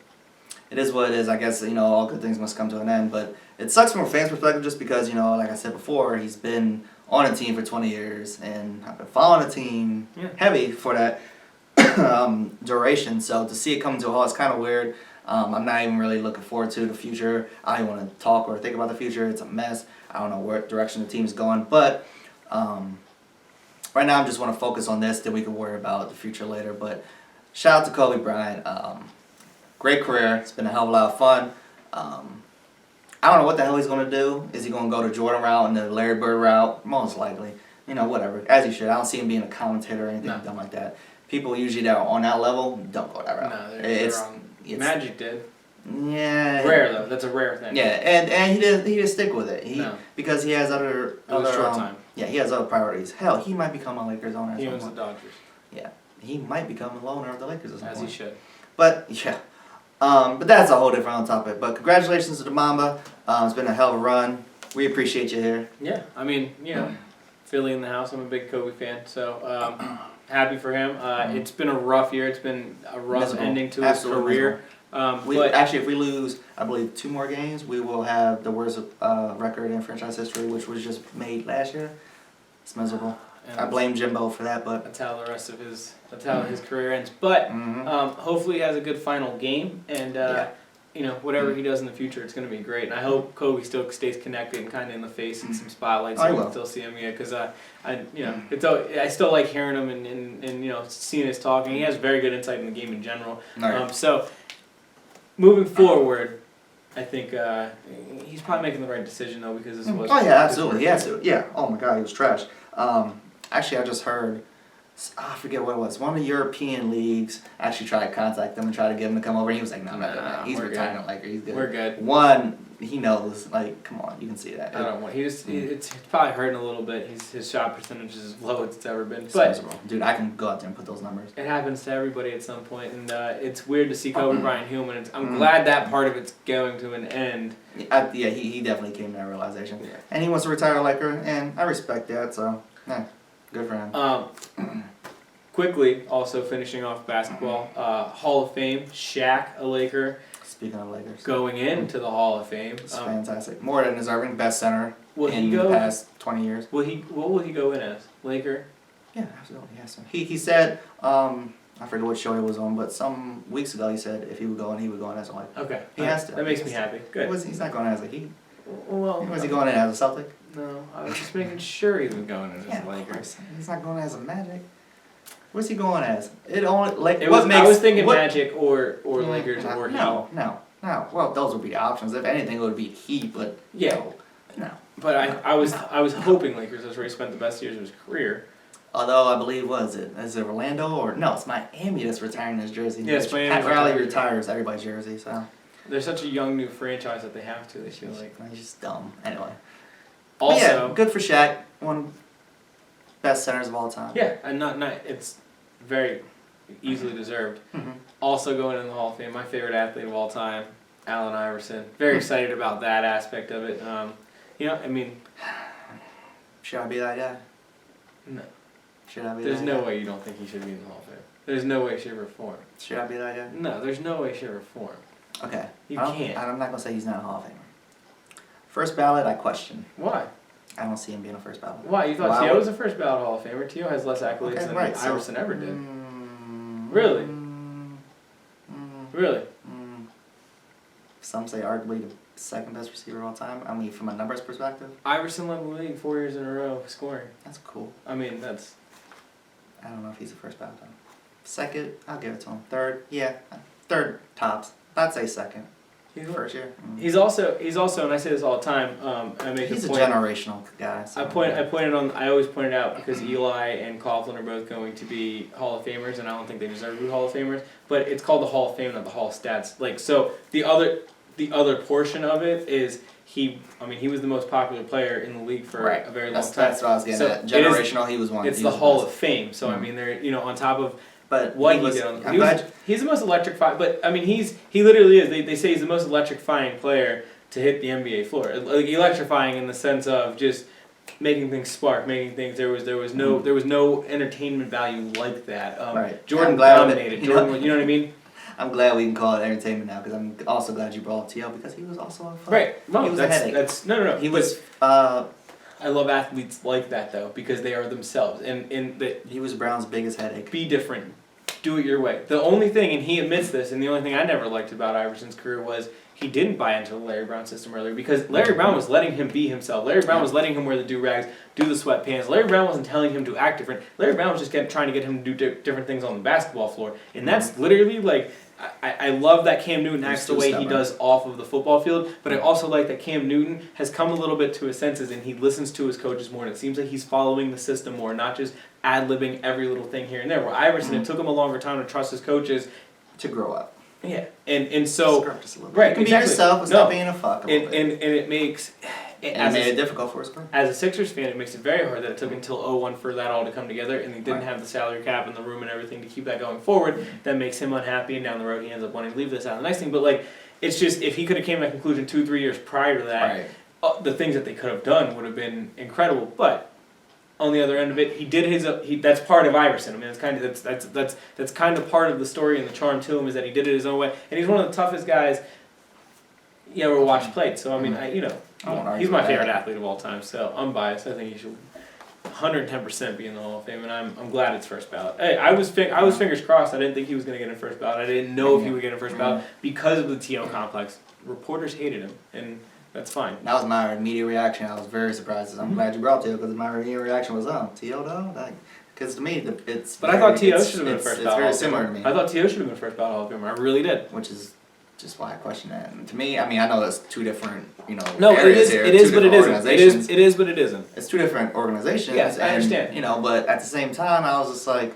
it is what it is. I guess all good things must come to an end. But it sucks from a fan's perspective, just because like I said before, he's been on a team for 20 years, and I've been following a team heavy for that duration. So to see it come to a halt is kind of weird. I'm not even really looking forward to the future. I don't want to talk or think about the future. It's a mess. I don't know what direction the team's going. But right now I just want to focus on this, then we can worry about the future later. But shout out to Kobe Bryant. Great career. It's been a hell of a lot of fun. I don't know what the hell he's going to do. Is he going to go the Jordan route and the Larry Bird route? Most likely. Whatever. As he should. I don't see him being a commentator or anything dumb like that. People usually that are on that level don't go that route. No, they're wrong. Magic did. Yeah. Rare though. That's a rare thing. Yeah, and he didn't stick with it. Because he has other short time. Yeah, he has other priorities. Hell, he might become a Lakers owner. He owns the Dodgers. Yeah, he might become the owner of the Lakers at some point. As he should. But yeah, but that's a whole different topic. But congratulations to the Mamba. It's been a hell of a run. We appreciate you here. Yeah, I mean, Philly in the house. I'm a big Kobe fan, so happy for him. It's been a rough year. It's been a rough ending to his career. But actually, if we lose, I believe 2 more games, we will have the worst record in franchise history, which was just made last year. It's miserable. I blame Jimbo for that, but that's how the rest of his career ends. But hopefully, he has a good final game, and whatever he does in the future, it's going to be great. And I hope Kobe still stays connected and kind of in the face and some spotlights. So we can still see him, because I still like hearing him and seeing his talk. And he has very good insight in the game in general. Right. So moving forward, I think he's probably making the right decision though, because this was. Oh yeah, absolutely. He has to. Yeah. Oh my God, he was trash. Actually, I just heard. I forget what it was. One of the European leagues actually tried to contact him and try to get him to come over. And he was like, "No, I'm not doing that. He's retiring. Like, he's good. We're good." One, he knows. Like, come on, you can see that. I don't want. It's probably hurting a little bit. His shot percentage is as low as it's ever been. But dude, I can go out there and put those numbers. It happens to everybody at some point, and it's weird to see Kobe Bryant human. I'm glad that part of it's going to an end. He definitely came to that realization. Yeah. And he wants to retire a Laker, and I respect that. So, good for him. Quickly, also finishing off basketball, Hall of Fame, Shaq, a Laker. Speaking of Lakers. Going into the Hall of Fame. It's fantastic. More than deserving, best center in the past 20 years. What will he go in as? Laker? Yeah, absolutely. Yes. He said, I forget what show he was on, but some weeks ago he said if he would go in, he would go in as a Laker. Okay. He has to. That makes me happy. Good. He's not going in as a Heat. Well, was he going in as a Celtic? No, I was just making sure he was going in as a Laker. He's not going in as a Magic. What's he going as? I was thinking Magic or Lakers or Heat. No. Well, those would be the options. If anything, it would be Heat, but no. But I was hoping Lakers. That's where he spent the best years of his career. Although I believe, is it Orlando or no? It's Miami that's retiring his jersey. Yeah, it's Miami. Pat Riley retires everybody's jersey, so. They're such a young new franchise that they have to. They feel like he's just dumb. Anyway. Also, good for Shaq. One best centers of all time. Yeah, and not it's very easily deserved. Mm-hmm. Also going in the Hall of Fame, my favorite athlete of all time, Allen Iverson. Very excited about that aspect of it. Should I be that guy? No. Should I be There's that no guy? way you don't think he should be in the Hall of Fame. There's no way, shape, or form. Should I be that guy? No, there's no way, shape, or form. Okay. You can't. I'm not going to say he's not a Hall of Famer. First ballot, I question. Why? I don't see him being a first ballot. Why? You thought T.O. was a first ballot Hall of Famer? T.O. has less accolades than Iverson ever did. Really? Really? Some say arguably the second best receiver of all time. I mean, from a numbers perspective. Iverson led the league 4 years in a row scoring. That's cool. I mean, that's... I don't know if he's the first ballot though. Second, I'll give it to him. Third, third tops. I'd say second. He's first year. He's also, and I say this all the time. He's a generational guy. So I always point it out because Eli and Coughlin are both going to be Hall of Famers, and I don't think they deserve to be Hall of Famers. But it's called the Hall of Fame, not the Hall of Stats. So the other portion of it is he was the most popular player in the league for a very long time. That's what I was getting at. Generational, he was one. It's the Hall of Fame. So I mean, they're on top of. But what he did on he's the most electrifying. But I mean, he literally is. They say he's the most electrifying player to hit the NBA floor. Like electrifying in the sense of just making things spark, making things. There was no entertainment value like that. Right. Jordan I'm glad dominated. Jordan, you know what I mean? I'm glad we can call it entertainment now because I'm also glad you brought up T.O. because he was also on fire. Right. No, he was a headache. that's no. He was. I love athletes like that though because they are themselves and he was Brown's biggest headache. Be different. Do it your way. The only thing, and he admits this, and the only thing I never liked about Iverson's career was he didn't buy into the Larry Brown system earlier because Larry Brown was letting him be himself. Larry Brown was letting him wear the do-rags, do the sweatpants. Larry Brown wasn't telling him to act different. Larry Brown was just trying to get him to do different things on the basketball floor. And that's literally like, I love that Cam Newton acts the way he does off of the football field, but I also like that Cam Newton has come a little bit to his senses and he listens to his coaches more and it seems like he's following the system more, not just ad-libbing every little thing here and there. Where Iverson, it took him a longer time to trust his coaches. To grow up. Yeah, and so right, you can be yourself and stop being a fuck. And it makes it made it difficult for us. As a Sixers fan, it makes it very hard that it took until 2001 for that all to come together, and he didn't have the salary cap and the room and everything to keep that going forward. That makes him unhappy, and down the road he ends up wanting to leave this out. The nice thing, but like, it's just if he could have came to that conclusion 2-3 years prior to that, the things that they could have done would have been incredible. But on the other end of it, he did his. That's part of Iverson. I mean, it's kind of that's kind of part of the story and the charm to him is that he did it his own way, and he's one of the toughest guys you ever watched play. So I mean, he's my favorite athlete of all time. So I'm biased. I think he should 110% be in the Hall of Fame, and I'm glad it's first ballot. Hey, I was fingers crossed. I didn't think he was going to get in first ballot. I didn't know if he would get in first ballot because of the T.O. complex. Reporters hated him, and that's fine. That was my immediate reaction. I was very surprised. I'm glad you brought T.O. because my immediate reaction was, T.O. though? Because to me, it's... But I thought T.O. should have been first ballot. It's very similar to me. I thought T.O. should have been first ballot Hall of Famer. I really did. Which is just why I question that. And to me, I mean, I know that's two different, no, areas here. It is, but it isn't. It is, but it isn't. It's two different organizations. Yes, I understand. But at the same time, I was just like,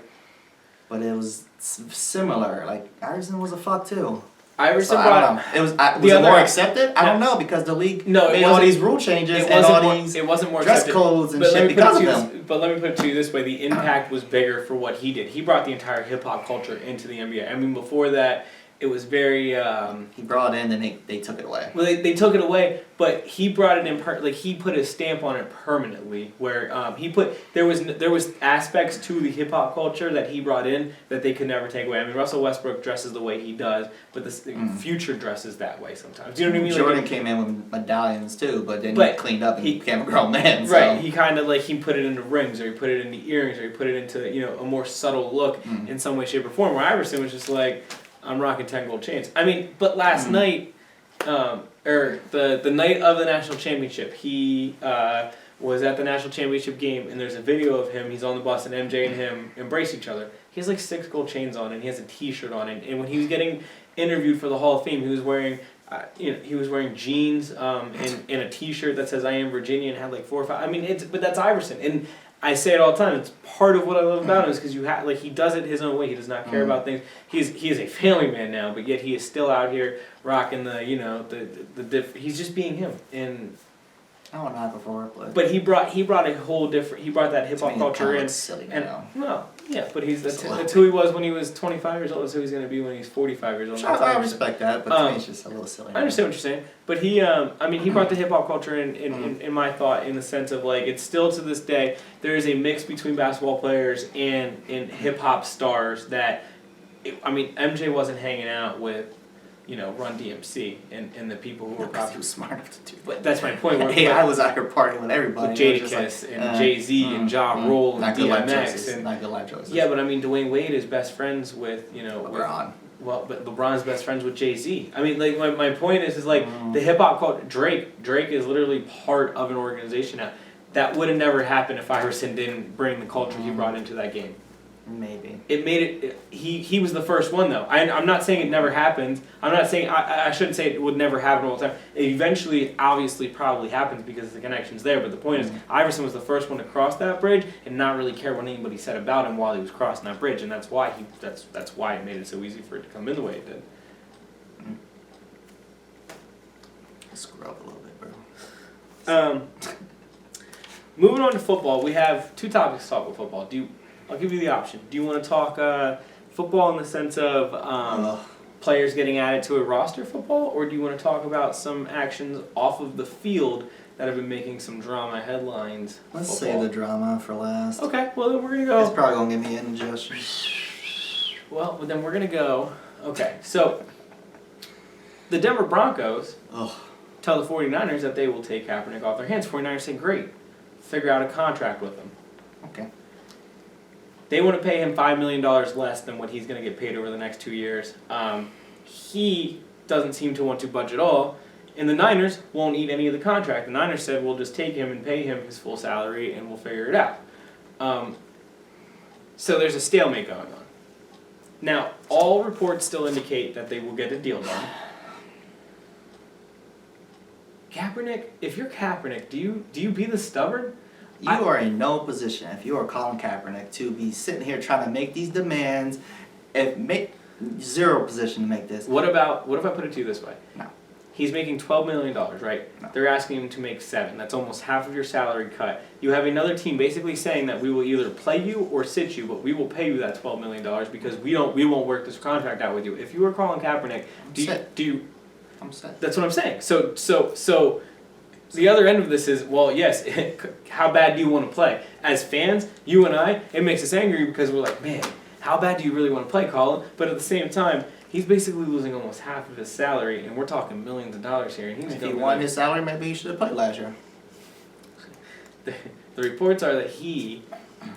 but it was similar. Like, Iverson was a fuck too. Iverson brought it was it more accepted? I don't know because the league made all these rule changes and all these it wasn't more dress accepted. codes and shit because of them. But let me put it to you this way: the impact was bigger for what he did. He brought the entire hip hop culture into the NBA. I mean, before that, it was very. He brought it in, and they took it away. Well, they took it away, but he brought it in. He put his stamp on it permanently. Where there was aspects to the hip hop culture that he brought in that they could never take away. I mean, Russell Westbrook dresses the way he does, but the Future dresses that way sometimes. You know what I mean? Jordan came in with medallions too, but then he cleaned up and he became a grown man. So. Right. He kind of he put it into rings, or he put it into earrings, or he put it into a more subtle look in some way, shape, or form. Where Iverson was just like, I'm rocking 10 gold chains. I mean, but last night, or the night of the national championship, he was at the national championship game, and there's a video of him. He's on the bus, and MJ and him embrace each other. He has 6 gold chains on, and he has a T-shirt on, and when he was getting interviewed for the Hall of Fame, he was wearing. He was wearing jeans and a T-shirt that says "I am Virginia" and had 4 or 5. I mean, but that's Iverson, and I say it all the time. It's part of what I love about him is because he does it his own way. He does not care about things. He is a family man now, but yet he is still out here rocking he's just being him. And I don't know before, but he brought a whole different. He brought that hip hop culture in. Silly and now. No, yeah, but that's who he was when he was 25 years old. That's who he's going to be when he's 45 years old. I respect that, but to me it's just a little silly. I understand what you're saying, but he brought the hip hop culture in my thought in the sense of it's still to this day there is a mix between basketball players and hip hop stars that, MJ wasn't hanging out with. Run DMC and the people who were probably he was smart enough to do that. But that's my point. I was out here partying with everybody. With Jadakiss and Jay-Z and Ja Rule and DMX and not good life choices. Yeah, but Dwayne Wade is best friends with LeBron. But LeBron's best friends with Jay-Z. I mean, my point is the hip hop culture. Drake is literally part of an organization now. That would have never happened if Iverson didn't bring the culture he brought into that game. Maybe. It made it. He was the first one though. I'm not saying it never happened. I'm not saying I shouldn't say it would never happen all the time. It eventually, obviously, probably happens because the connection's there. But the point is, Iverson was the first one to cross that bridge and not really care what anybody said about him while he was crossing that bridge, and that's why that's why it made it so easy for it to come in the way it did. Screw up a little bit, bro. Moving on to football, we have 2 topics to talk about football. I'll give you the option. Do you want to talk football in the sense of players getting added to a roster football, or do you want to talk about some actions off of the field that have been making some drama headlines. Let's save the drama for last. Okay, well then we're going to go. It's probably going to give me indigestion. Well, then we're going to go. Okay, so the Denver Broncos tell the 49ers that they will take Kaepernick off their hands. 49ers say, great, figure out a contract with him. Okay. They want to pay him $5 million less than what he's going to get paid over the next 2 years. He doesn't seem to want to budge at all, and the Niners won't eat any of the contract. The Niners said, we'll just take him and pay him his full salary, and we'll figure it out. So there's a stalemate going on. Now, all reports still indicate that they will get a deal done. Kaepernick, if you're Kaepernick, do you be the stubborn? You are in no position, if you are Colin Kaepernick, to be sitting here trying to make these demands. Zero position to make this. What if I put it to you this way? No. He's making $12 million, right? No. They're asking him to make $7 million. That's almost half of your salary cut. You have another team basically saying that we will either play you or sit you, but we will pay you that $12 million because we won't work this contract out with you. If you were Colin Kaepernick, I'm set. That's what I'm saying. So the other end of this is, well, yes, how bad do you want to play? As fans, you and I, it makes us angry because we're like, man, how bad do you really want to play, Colin? But at the same time, he's basically losing almost half of his salary, and we're talking millions of dollars here. And if he won his salary, maybe he should have played last year. The reports are that he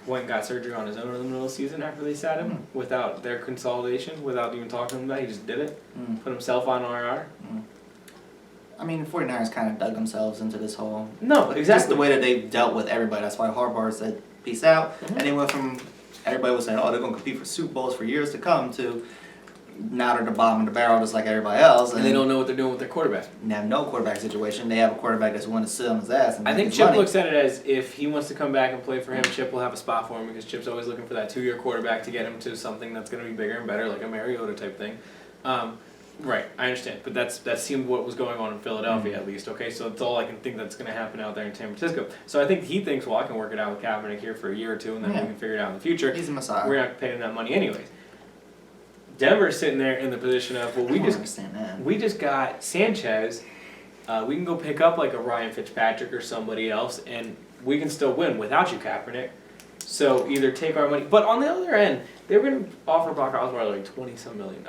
went and got surgery on his own in the middle of the season after they sat him, without their consolidation, without even talking to him about it. He just did it, put himself on IR. I mean, the 49ers kind of dug themselves into this whole... No, exactly. Just the way that they dealt with everybody. That's why Harbaugh said, peace out. And they went from... Everybody was saying, oh, they're going to compete for Super Bowls for years to come, to now they're the bottom of the barrel just like everybody else. And they don't know what they're doing with their quarterback. They have no quarterback situation. They have a quarterback that's willing to sit on his ass and I make think his Chip money. looks at it as if he wants to come back and play for him, Chip will have a spot for him because Chip's always looking for that 2-year quarterback to get him to something that's going to be bigger and better, like a Mariota type thing. Right, I understand, but that seemed what was going on in Philadelphia at least. Okay, so that's all I can think that's going to happen out there in San Francisco. So I think he thinks, well, I can work it out with Kaepernick here for a year or two, and then we can figure it out in the future. He's a messiah. We're not paying that money anyways. Denver's sitting there in the position of, well, we just got Sanchez. We can go pick up like a Ryan Fitzpatrick or somebody else, and we can still win without you, Kaepernick. So either take our money, but on the other end, they were going to offer Brock Osweiler like $20-some million.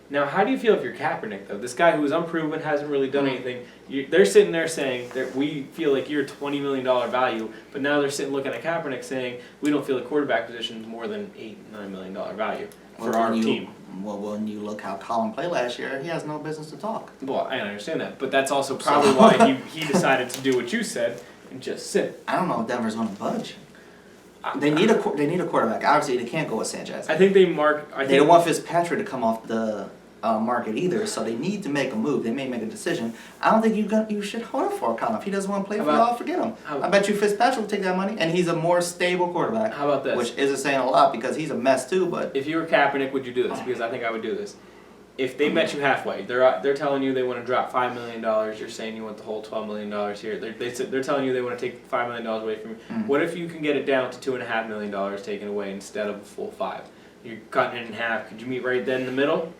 Now, how do you feel if you're Kaepernick, though? This guy who is unproven, hasn't really done anything. They're sitting there saying that we feel like you're a $20 million value, but now they're sitting looking at Kaepernick saying we don't feel the quarterback position is more than $8-9 million value for our team. Well, when you look how Colin played last year, he has no business to talk. Well, I understand that, but that's also probably why he decided to do what you said and just sit. I don't know if Denver's going to budge. They need a quarterback. Obviously, they can't go with Sanchez. I think they don't want Fitzpatrick to come off the market either, so they need to make a move. They may make a decision. I don't think you should hold it for Colin. If he doesn't want to play for y'all, forget him. I bet you Fitzpatrick will take that money, and he's a more stable quarterback. How about this? Which isn't saying a lot because he's a mess too. But if you were Kaepernick, would you do this? Because I think I would do this. If they met you halfway, they're telling you they want to drop $5 million. You're saying you want the whole $12 million here. They're telling you they want to take $5 million away from you. What if you can get it down to $2.5 million taken away instead of a full $5 million? You're cutting it in half. Could you meet right then in the middle?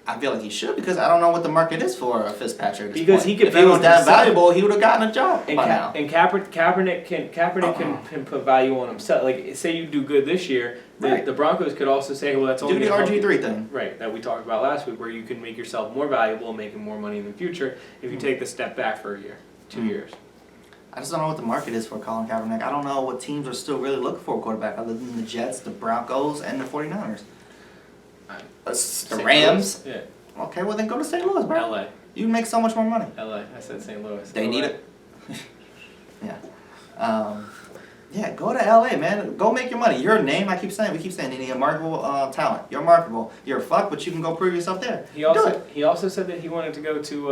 I feel like he should because I don't know what the market is for Fitzpatrick. Because he could, if he was that valuable, he would have gotten a job by now. And Kaepernick can put value on himself. Like, say you do good this year, the Broncos could also say, well, that's only do the RG3 thing. Right, that we talked about last week, where you can make yourself more valuable and making more money in the future if you take the step back for a year, 2 years. I just don't know what the market is for Colin Kaepernick. I don't know what teams are still really looking for a quarterback other than the Jets, the Broncos, and the 49ers. The Rams? Yeah. Okay, well then go to St. Louis, bro. LA. You make so much more money. LA. I said St. Louis. They need it. Yeah. Yeah, go to LA, man. Go make your money. You're a name, we keep saying you need a marketable talent. You're marketable. You're a fuck, but you can go prove yourself there. He also said that he wanted to go to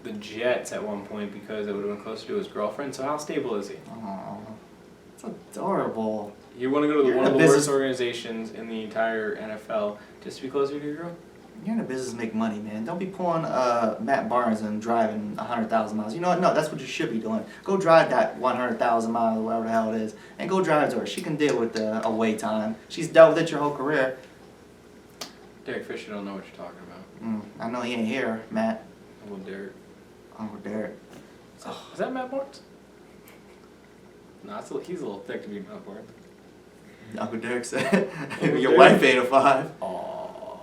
the Jets at one point because it would have been closer to his girlfriend. So how stable is he? Oh, it's adorable. You want to go to one of the worst organizations in the entire NFL just to be closer to your girl? You're in the business to make money, man. Don't be pulling Matt Barnes and driving 100,000 miles. You know what? No, that's what you should be doing. Go drive that 100,000 miles, whatever the hell it is, and go drive to her. She can deal with the away time. She's dealt with it your whole career. Derek Fisher don't know what you're talking about. I know he ain't here, Matt. Uncle Derek. Uncle Derek. Is that Matt Barnes? No, he's a little thick to be Matt Barnes. Uncle Derek said, your wife ain't a 5. Aww.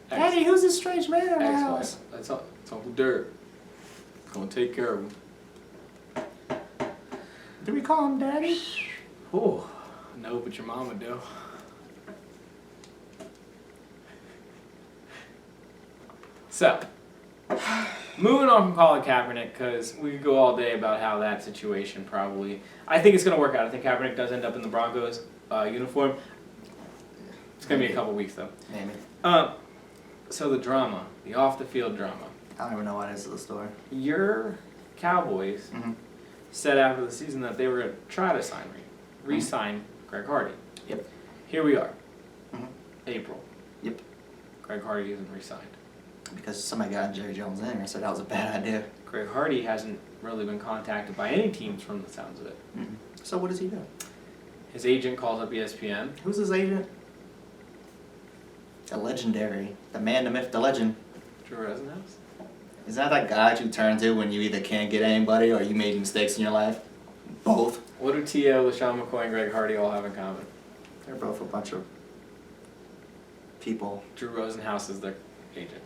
Daddy, who's this strange man in the Ex-wife. house? That's Uncle Derek. Gonna take care of him. Do we call him Daddy? Oh, no, but your mama do. So, moving on from Colin Kaepernick, because we could go all day about how that situation probably... I think it's going to work out. I think Kaepernick does end up in the Broncos uniform. It's going to be a couple weeks, though. Maybe. So the drama, the off-the-field drama. I don't even know why this is the story. Your Cowboys said after the season that they were going to try to re-sign Greg Hardy. Yep. Here we are. April. Yep. Greg Hardy isn't re-signed. Because somebody got Jerry Jones in and said that was a bad idea. Greg Hardy hasn't really been contacted by any teams from the sounds of it. So what does he do? His agent calls up ESPN. Who's his agent? The legendary. The man, the myth, the legend. Drew Rosenhaus? Is that guy that you turn to when you either can't get anybody or you made mistakes in your life? Both. What do T.O., LaShawn McCoy, and Greg Hardy all have in common? They're both a bunch of people. Drew Rosenhaus is their agent.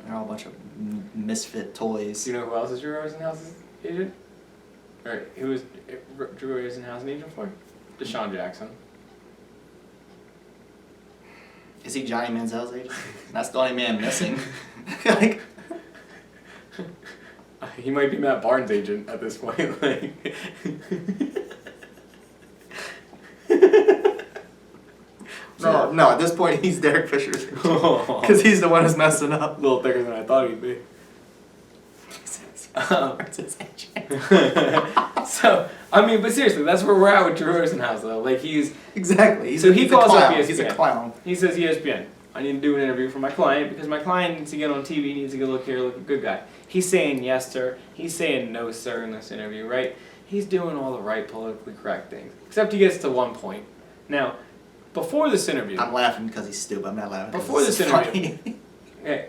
They're all a bunch of misfit toys. Do you know who else is Drew Rosenhaus' agent? Or who is Drew Rosenhaus an agent for? Deshaun Jackson. Is he Johnny Manziel's agent? That's the only man missing. Like, he might be Matt Barnes' agent at this point. Like. No, at this point he's Derek Fisher's agent. Because he's the one who's messing up. A little thicker than I thought he'd be. So, I mean, but seriously, that's where we're at with Drew Rosenhaus, though. Like, Exactly. He calls up ESPN. He's a clown. He says, ESPN, I need to do an interview for my client because my client needs to get on TV, needs to get a look here, look a good guy. He's saying yes, sir. He's saying no, sir, in this interview, right? He's doing all the right politically correct things. Except he gets to one point. Now, before this interview... I'm laughing because he's stupid. I'm not laughing before this interview... Okay,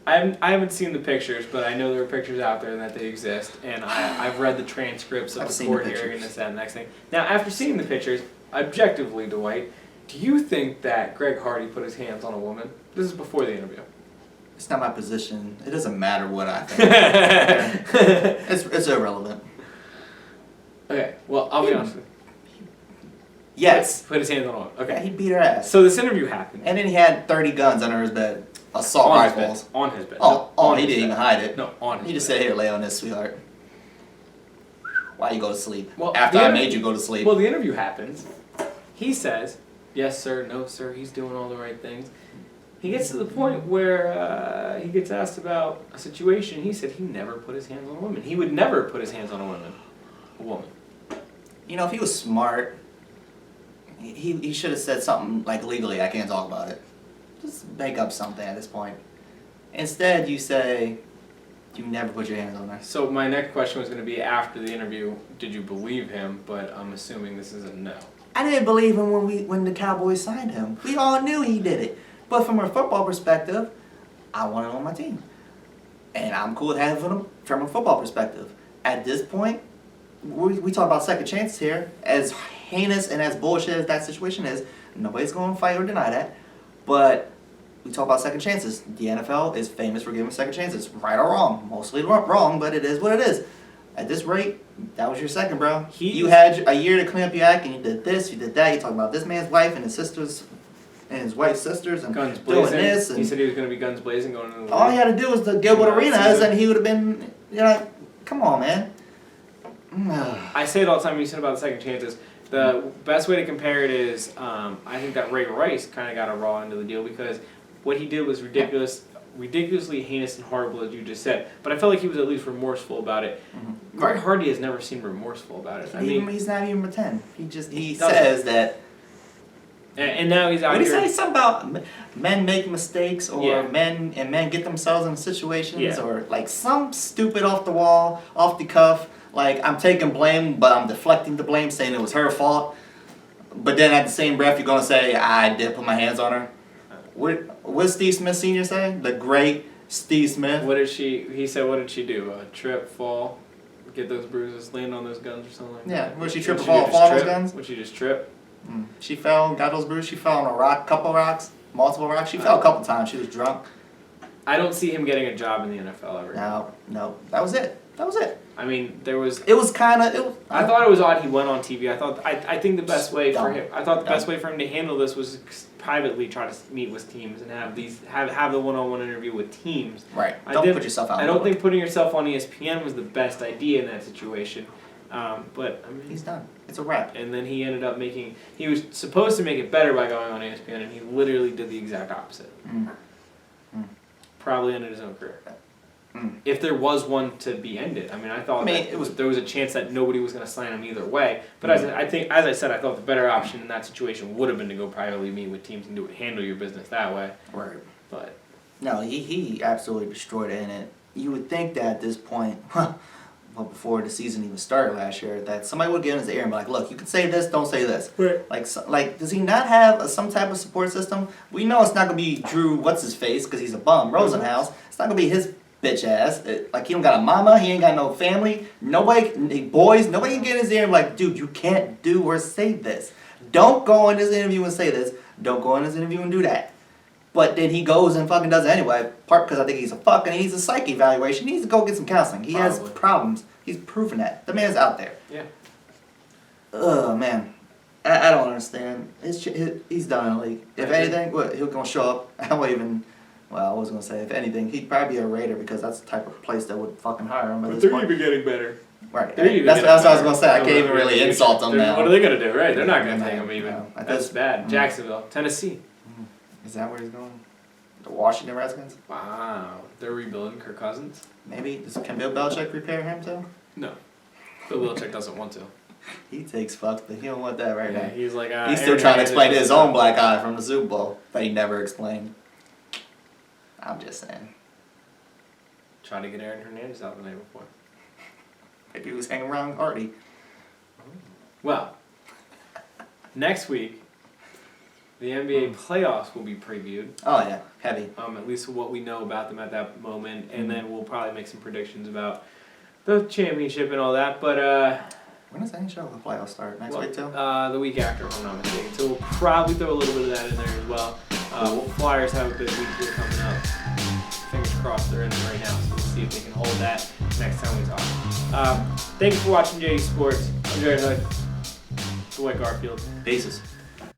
I haven't seen the pictures, but I know there are pictures out there and that they exist. And I've read the transcripts of the court hearing and this, that, and the next thing. Now, after seeing the pictures, objectively, Dwight, do you think that Greg Hardy put his hands on a woman? This is before the interview. It's not my position. It doesn't matter what I think. It's irrelevant. Okay, well, I'll be honest with you. Yes. Put his hands on a woman. Okay. Yeah, he beat her ass. So this interview happened. And then he had 30 guns under his bed. Assault rifles. On his bed. Oh, he didn't even hide it. No, on his bed. He just said, here, lay on this, sweetheart. Why you go to sleep? Well, after I made you go to sleep. Well, the interview happens. He says, yes, sir, no, sir, he's doing all the right things. He gets to the point where he gets asked about a situation. He said he never put his hands on a woman. He would never put his hands on a woman. You know, if he was smart, he should have said something like legally, I can't talk about it. Just make up something at this point. Instead, you say, you never put your hands on her. So my next question was going to be after the interview, did you believe him? But I'm assuming this is a no. I didn't believe him when the Cowboys signed him. We all knew he did it. But from a football perspective, I want him on my team. And I'm cool with having him from a football perspective. At this point, we talk about second chances here. As heinous and as bullshit as that situation is, nobody's going to fight or deny that. But we talk about second chances. The NFL is famous for giving second chances. Right or wrong. Mostly wrong, but it is what it is. At this rate, that was your second, bro. You had a year to clean up your act, and you did this, you did that. You talking about this man's wife and his sisters, and his wife's sisters, and guns blazing. Doing this. And he said he was going to be guns blazing going into the all he had to do was the Gilbert Arenas, and he would have been, come on, man. I say it all the time when you said about the second chances. The best way to compare it is, I think that Ray Rice kind of got a raw into the deal because what he did was ridiculously heinous and horrible, as you just said. But I felt like he was at least remorseful about it. Mm-hmm. Greg Hardy has never seemed remorseful about it. He's not even pretend. He says that. And now he's out here. What did he say something about men make mistakes or men get themselves in situations or like some stupid off the wall, off the cuff. Like, I'm taking blame, but I'm deflecting the blame, saying it was her fault. But then at the same breath, you're going to say, I did put my hands on her. What did Steve Smith Sr. say? The great Steve Smith. He said, what did she do? Trip, fall, get those bruises, land on those guns or something like that? Yeah, would she trip or fall on those guns? Would she just trip? She fell, got those bruises. She fell on a rock, couple rocks, multiple rocks. She fell a couple times. She was drunk. I don't see him getting a job in the NFL ever. No. That was it. I mean, there was. It was kind of. I thought it was odd he went on TV. I think the best way for him. I thought the best way for him to handle this was privately try to meet with teams and have the one-on-one interview with teams. Right. Don't put yourself out. I don't think putting yourself on ESPN was the best idea in that situation. But I mean, he's done. It's a wrap. And then he ended up making. He was supposed to make it better by going on ESPN, and he literally did the exact opposite. Probably ended his own career. If there was one to be ended, I mean, there was a chance that nobody was going to sign him either way. But as I said, I thought the better option in that situation would have been to go privately meet with teams and handle your business that way. Right. But no, he absolutely destroyed it. And you would think that at this point, well, before the season even started last year, that somebody would get in his ear and be like, "Look, you can say this, don't say this." Right. Like, does he not have some type of support system? We know it's not gonna be Drew, what's his face, because he's a bum, Rosenhaus. It's not gonna be his bitch ass. Like, he don't got a mama, he ain't got no family, nobody can get in his ear and be like, dude, you can't do or say this. Don't go in this interview and say this. Don't go in this interview and do that. But then he goes and fucking does it anyway, part because I think he's a fuck and he needs a psych evaluation. He needs to go get some counseling. He has problems. He's proven that. The man's out there. Yeah. Man. I don't understand. He's done in the league. If anything, he'll gonna show up. I was gonna say, if anything, he'd probably be a Raider because that's the type of place that would fucking hire him. But they're even getting better. Right. That's what I was gonna say. I can't even really insult them now. What are they gonna do? Right. They're not gonna take him even. No, That's bad. Jacksonville, Tennessee. Is that where he's going? The Washington Redskins? Wow. They're rebuilding Kirk Cousins? Maybe. Can Bill Belichick repair him too? No. Bill Belichick doesn't want to. He takes fucks, but he don't want that right now. He's like, he's still trying to explain his own black eye from the Super Bowl that he never explained. I'm just saying. Tried to get Aaron Hernandez out the night before. Maybe he was hanging around Hardy. Well, next week, the NBA playoffs will be previewed. Oh yeah, heavy. At least what we know about them at that moment, and then we'll probably make some predictions about the championship and all that. But when does the NHL playoffs start? Next week too? The week after, if I'm not mistaken. So we'll probably throw a little bit of that in there as well. Flyers have a big week here coming up. Fingers crossed they're in it right now, so we'll see if they can hold that next time we talk. Thank you for watching JE Sports. I'm Jarrett Hood. Dwight Garfield. Bases.